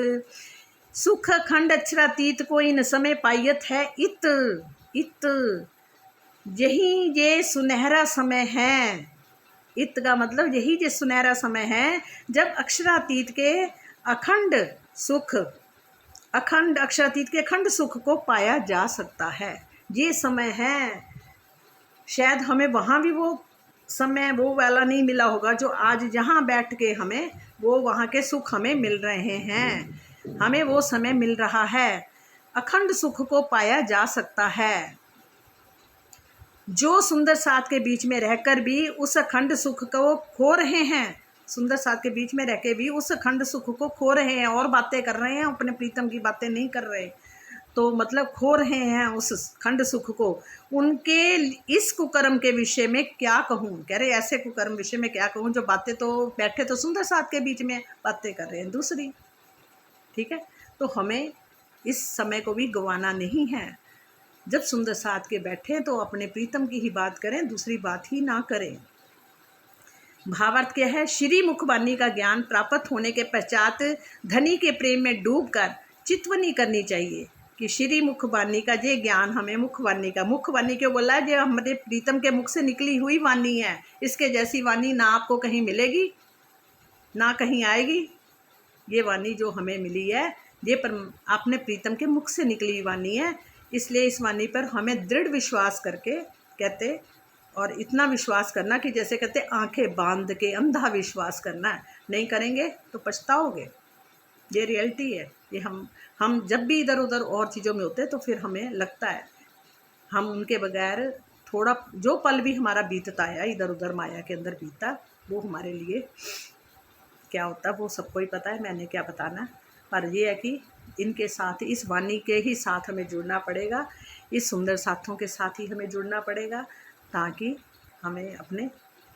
सुख अखंड अक्षरातीत को इन समय पायत है इत, यही ये सुनहरा समय है। इत का मतलब यही जो सुनहरा समय है जब अक्षरातीत के अखंड सुख, अखंड अक्षरातीत के अखंड सुख को पाया जा सकता है। ये समय है। शायद हमें वहाँ भी वो समय वो वाला नहीं मिला होगा जो आज जहाँ बैठ के हमें वो वहाँ के सुख हमें मिल रहे हैं। हमें वो समय मिल रहा है, अखंड सुख को पाया जा सकता है। जो सुंदर साथ के बीच में रहकर भी उस अखंड सुख को खो रहे हैं, सुंदर साथ के बीच में रह के भी उस अखंड सुख को खो रहे हैं और बातें कर रहे हैं, अपने प्रीतम की बातें नहीं कर रहे, तो मतलब खो रहे हैं उस खंड सुख को। उनके इस कुकर्म के विषय में क्या कहूँ, कह रहे ऐसे कुकर्म विषय में क्या कहूँ जो बातें तो बैठे तो सुंदर साथ के बीच में बातें कर रहे हैं दूसरी, ठीक है। तो हमें इस समय को भी गंवाना नहीं है। जब सुंदर साथ के बैठे तो अपने प्रीतम की ही बात करें, दूसरी बात ही ना करें। भावार्थ क्या है, श्री मुखवाणी का ज्ञान प्राप्त होने के पश्चात धनी के प्रेम में डूबकर चितवनी करनी चाहिए कि श्री मुखवाणी का ये ज्ञान हमें, मुखवाणी का, मुखवाणी क्यों बोला है, जो हमारे प्रीतम के मुख से निकली हुई वाणी है। इसके जैसी वाणी ना आपको कहीं मिलेगी ना कहीं आएगी। ये वाणी जो हमें मिली है ये अपने प्रीतम के मुख से निकली हुई वाणी है। इसलिए इस वाणी पर हमें दृढ़ विश्वास करके कहते, और इतना विश्वास करना कि जैसे कहते आंखें बांध के अंधा विश्वास करना है। नहीं करेंगे तो पछताओगे, ये रियलिटी है। ये हम जब भी इधर उधर और चीज़ों में होते हैं तो फिर हमें लगता है हम उनके बगैर थोड़ा जो पल भी हमारा बीतता है इधर उधर माया के अंदर बीतता, वो हमारे लिए क्या होता है वो सबको ही पता है, मैंने क्या बताना। पर ये है कि इनके साथ, इस वाणी के ही साथ हमें जुड़ना पड़ेगा, इस सुंदर साथों के साथ ही हमें जुड़ना पड़ेगा, ताकि हमें अपने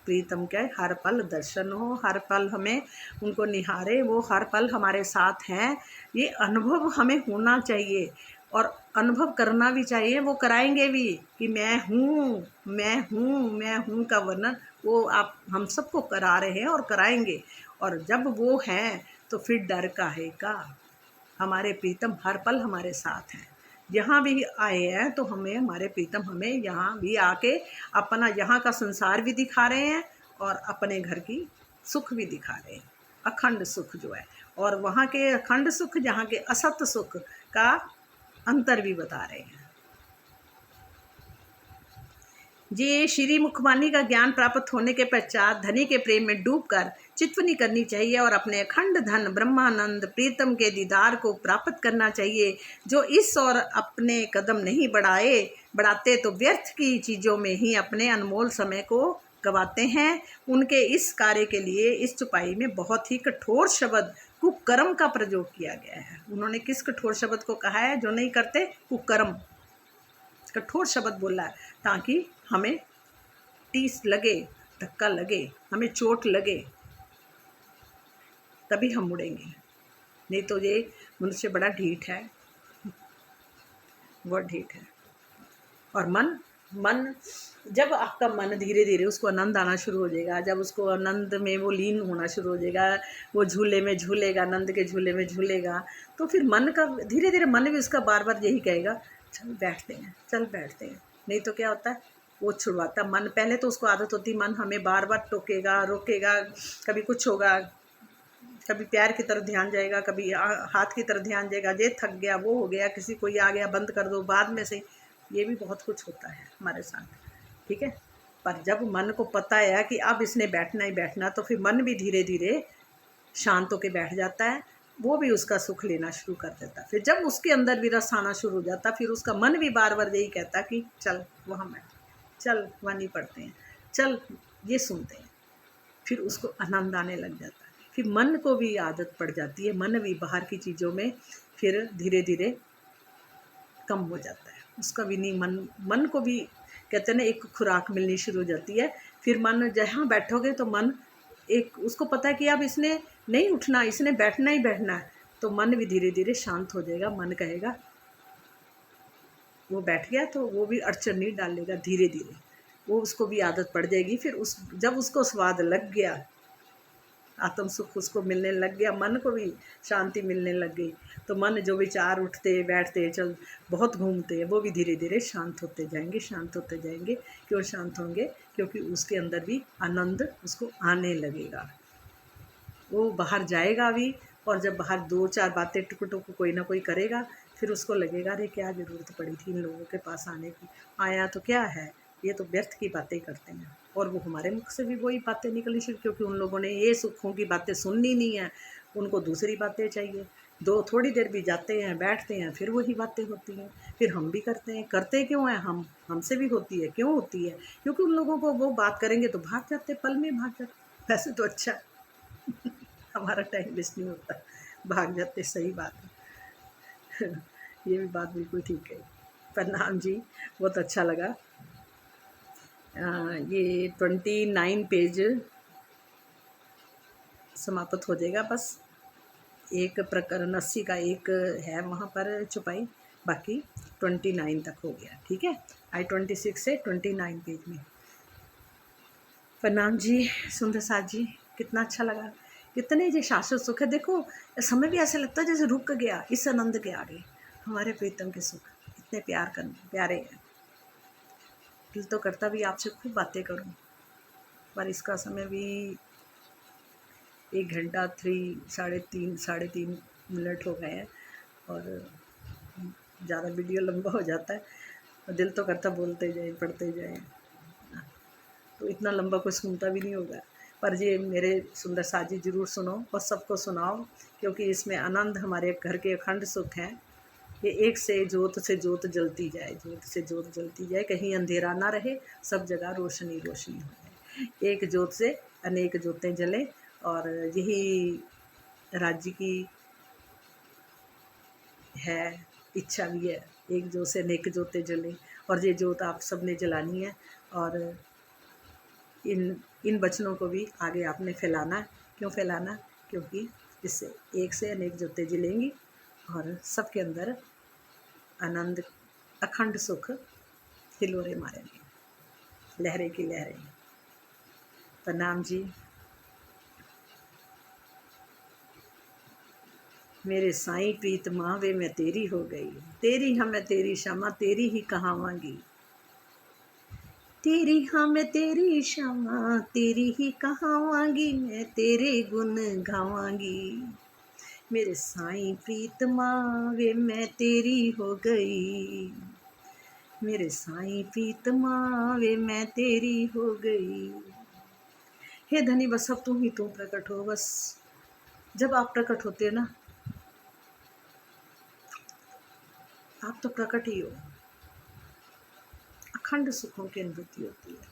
प्रीतम के हर पल दर्शन हो, हर पल हमें उनको निहारे, वो हर पल हमारे साथ हैं। ये अनुभव हमें होना चाहिए और अनुभव करना भी चाहिए, वो कराएंगे भी कि मैं हूँ, मैं हूँ, मैं हूँ का वर्णन वो आप हम सबको करा रहे हैं और कराएंगे। और जब वो हैं तो फिर डर काहे का, हमारे प्रीतम हर पल हमारे साथ हैं। यहाँ भी आए हैं तो हमें हमारे प्रीतम हमें यहाँ भी आके अपना यहाँ का संसार भी दिखा रहे हैं और अपने घर की सुख भी दिखा रहे हैं, अखंड सुख जो है, और वहाँ के अखंड सुख, जहाँ के असत सुख का अंतर भी बता रहे हैं। जी, श्री मुखबानी का ज्ञान प्राप्त होने के पश्चात धनी के प्रेम में डूबकर चितवनी करनी चाहिए और अपने अखंड धन ब्रह्मानंद प्रीतम के दीदार को प्राप्त करना चाहिए। जो इस और अपने कदम नहीं बढ़ाते तो व्यर्थ की चीज़ों में ही अपने अनमोल समय को गवाते हैं। उनके इस कार्य के लिए इस चौपाई में बहुत ही कठोर शब्द कुकर्म का प्रयोग किया गया है। उन्होंने किस कठोर शब्द को कहा है? जो नहीं करते कुकर्म, कठोर शब्द बोला है, ताकि हमें टीस लगे, धक्का लगे, हमें चोट लगे, तभी हम मुड़ेंगे। नहीं तो ये मनुष्य बड़ा ढीठ है, बहुत ढीठ है। और मन जब आपका मन धीरे धीरे उसको आनंद आना शुरू हो जाएगा, जब उसको आनंद में वो लीन होना शुरू हो जाएगा, वो झूले में झूलेगा, आनंद के झूले में झूलेगा, तो फिर मन का धीरे धीरे मन भी उसका बार बार यही कहेगा, चल बैठते हैं, चल बैठते हैं। नहीं तो क्या होता है, वो छुड़वाता मन। पहले तो उसको आदत होती, मन हमें बार बार टोकेगा, रोकेगा, कभी कुछ होगा, कभी पैर की तरफ ध्यान जाएगा, कभी हाथ की तरफ ध्यान जाएगा, ये थक गया, वो हो गया, किसी कोई आ गया, बंद कर दो, बाद में से। ये भी बहुत कुछ होता है हमारे साथ, ठीक है। पर जब मन को पता है कि अब इसने बैठना ही बैठना, तो फिर मन भी धीरे धीरे शांत होकर बैठ जाता है, वो भी उसका सुख लेना शुरू कर देता। फिर जब उसके अंदर भी रस आना शुरू हो जाता, फिर उसका मन भी बार बार यही कहता कि चल वहाँ बैठ, चल वाणी पढ़ते हैं, चल ये सुनते हैं। फिर उसको आनंद आने लग जाता है। फिर मन को भी आदत पड़ जाती है, मन भी बाहर की चीज़ों में फिर धीरे धीरे कम हो जाता है उसका भी नहीं। मन को भी कहते हैं ना, एक खुराक मिलनी शुरू हो जाती है। फिर मन जहाँ बैठोगे तो मन एक उसको पता है कि अब इसने नहीं उठना, इसने बैठना ही बैठना है, तो मन भी धीरे धीरे शांत हो जाएगा। मन कहेगा, वो बैठ गया तो वो भी अड़चन नहीं डालेगा, धीरे धीरे वो उसको भी आदत पड़ जाएगी। फिर जब उसको स्वाद लग गया, आत्म सुख उसको मिलने लग गया, मन को भी शांति मिलने लग गई, तो मन जो विचार उठते बैठते चल बहुत घूमते हैं, वो भी धीरे धीरे शांत होते जाएंगे, शांत होते जाएंगे। क्यों शांत होंगे? क्योंकि उसके अंदर भी आनंद उसको आने लगेगा, वो बाहर जाएगा भी। और जब बाहर दो चार बातें टुक टुक कोई ना कोई करेगा, फिर उसको लगेगा अरे क्या ज़रूरत पड़ी थी इन लोगों के पास आने की, आया तो क्या है, ये तो व्यर्थ की बातें करते हैं। और वो हमारे मुख से भी वही बातें निकलनी शुरू, क्योंकि उन लोगों ने ये सुखों की बातें सुननी नहीं है, उनको दूसरी बातें चाहिए। दो थोड़ी देर भी जाते हैं, बैठते हैं, फिर वही बातें होती हैं। फिर हम भी करते हैं, करते क्यों हैं हम, हमसे भी होती है। क्यों होती है? क्योंकि उन लोगों को वो बात करेंगे तो भाग जाते, पल में भाग जाते। वैसे तो अच्छा हमारा टाइम वेस्ट नहीं होता, भाग जाते, सही बात है ये भी बात बिल्कुल ठीक है। प्रणाम जी, बहुत अच्छा लगा। ये 29 पेज समाप्त हो जाएगा, बस एक प्रकरण 80 का एक है वहाँ पर छुपाई, बाकी 29 तक हो गया, ठीक है। I-26 से 29 पेज में। प्रणाम जी सुंदर साथ जी, कितना अच्छा लगा, कितने जो शाश्वत सुख है। देखो समय भी ऐसा लगता है जैसे रुक गया इस आनंद के आगे। हमारे प्रीतम के सुख इतने प्यारे हैं, दिल तो करता भी आपसे खूब बातें करूं, पर इसका समय भी 1 घंटा 3 साढ़े तीन मिनट हो गए हैं, और ज़्यादा वीडियो लंबा हो जाता है, और दिल तो करता बोलते जाए, पढ़ते जाए, तो इतना लंबा कोई सुनता भी नहीं होगा। पर ये मेरे सुंदर साथ जी ज़रूर सुनो और सबको सुनाओ, क्योंकि इसमें आनंद, हमारे घर के अखंड सुख हैं, ये एक से जोत जलती जाए, जोत से जोत जलती जाए, कहीं अंधेरा ना रहे, सब जगह रोशनी रोशनी हो जाए। एक जोत से अनेक जोतें जले, और यही राज्य की है, इच्छा भी है, एक जोत से अनेक जोतें जले। और ये जोत आप सब ने जलानी है, और इन इन वचनों को भी आगे आपने फैलाना। क्यों फैलाना? क्योंकि इससे एक से अनेक जोतें जलेंगी और सबके अंदर आनंद, अखंड सुख हिलोरे मारेंगे, लहरें की लहरें। प्रणाम जी। मेरे साईं प्रीत माँ वे मैं तेरी हो गई, तेरी हाँ मैं तेरी क्षमा तेरी ही कहावांगी, तेरी हाँ मैं तेरी क्षमा तेरी ही कहावांगी, मैं तेरे गुण गावांगी। मेरे साईं प्रीत माँ वे मैं तेरी हो गई, मेरे साईं प्रीत माँ वे मैं तेरी हो गई। हे धनी, बस अब तुम ही तुम प्रकट हो। बस जब आप प्रकट होते हो ना, आप तो प्रकट ही हो, अखंड सुखों की अनुभूति होती है।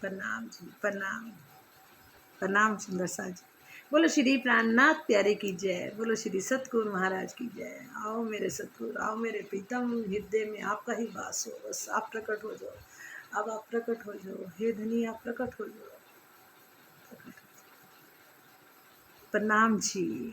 प्रणाम जी, प्रणाम, प्रणाम सुंदर सा जी। बोलो श्री प्राणनाथ प्यारे की जय, बोलो श्री सतगुरु महाराज की जय। आओ मेरे सतगुरु, आओ मेरे प्रीतम, हृदय में आपका ही वास हो। बस आप प्रकट हो जाओ, अब आप प्रकट हो जाओ। हे धनी, आप प्रकट हो जाओ, प्रकट हो जाओ। प्रणाम जी।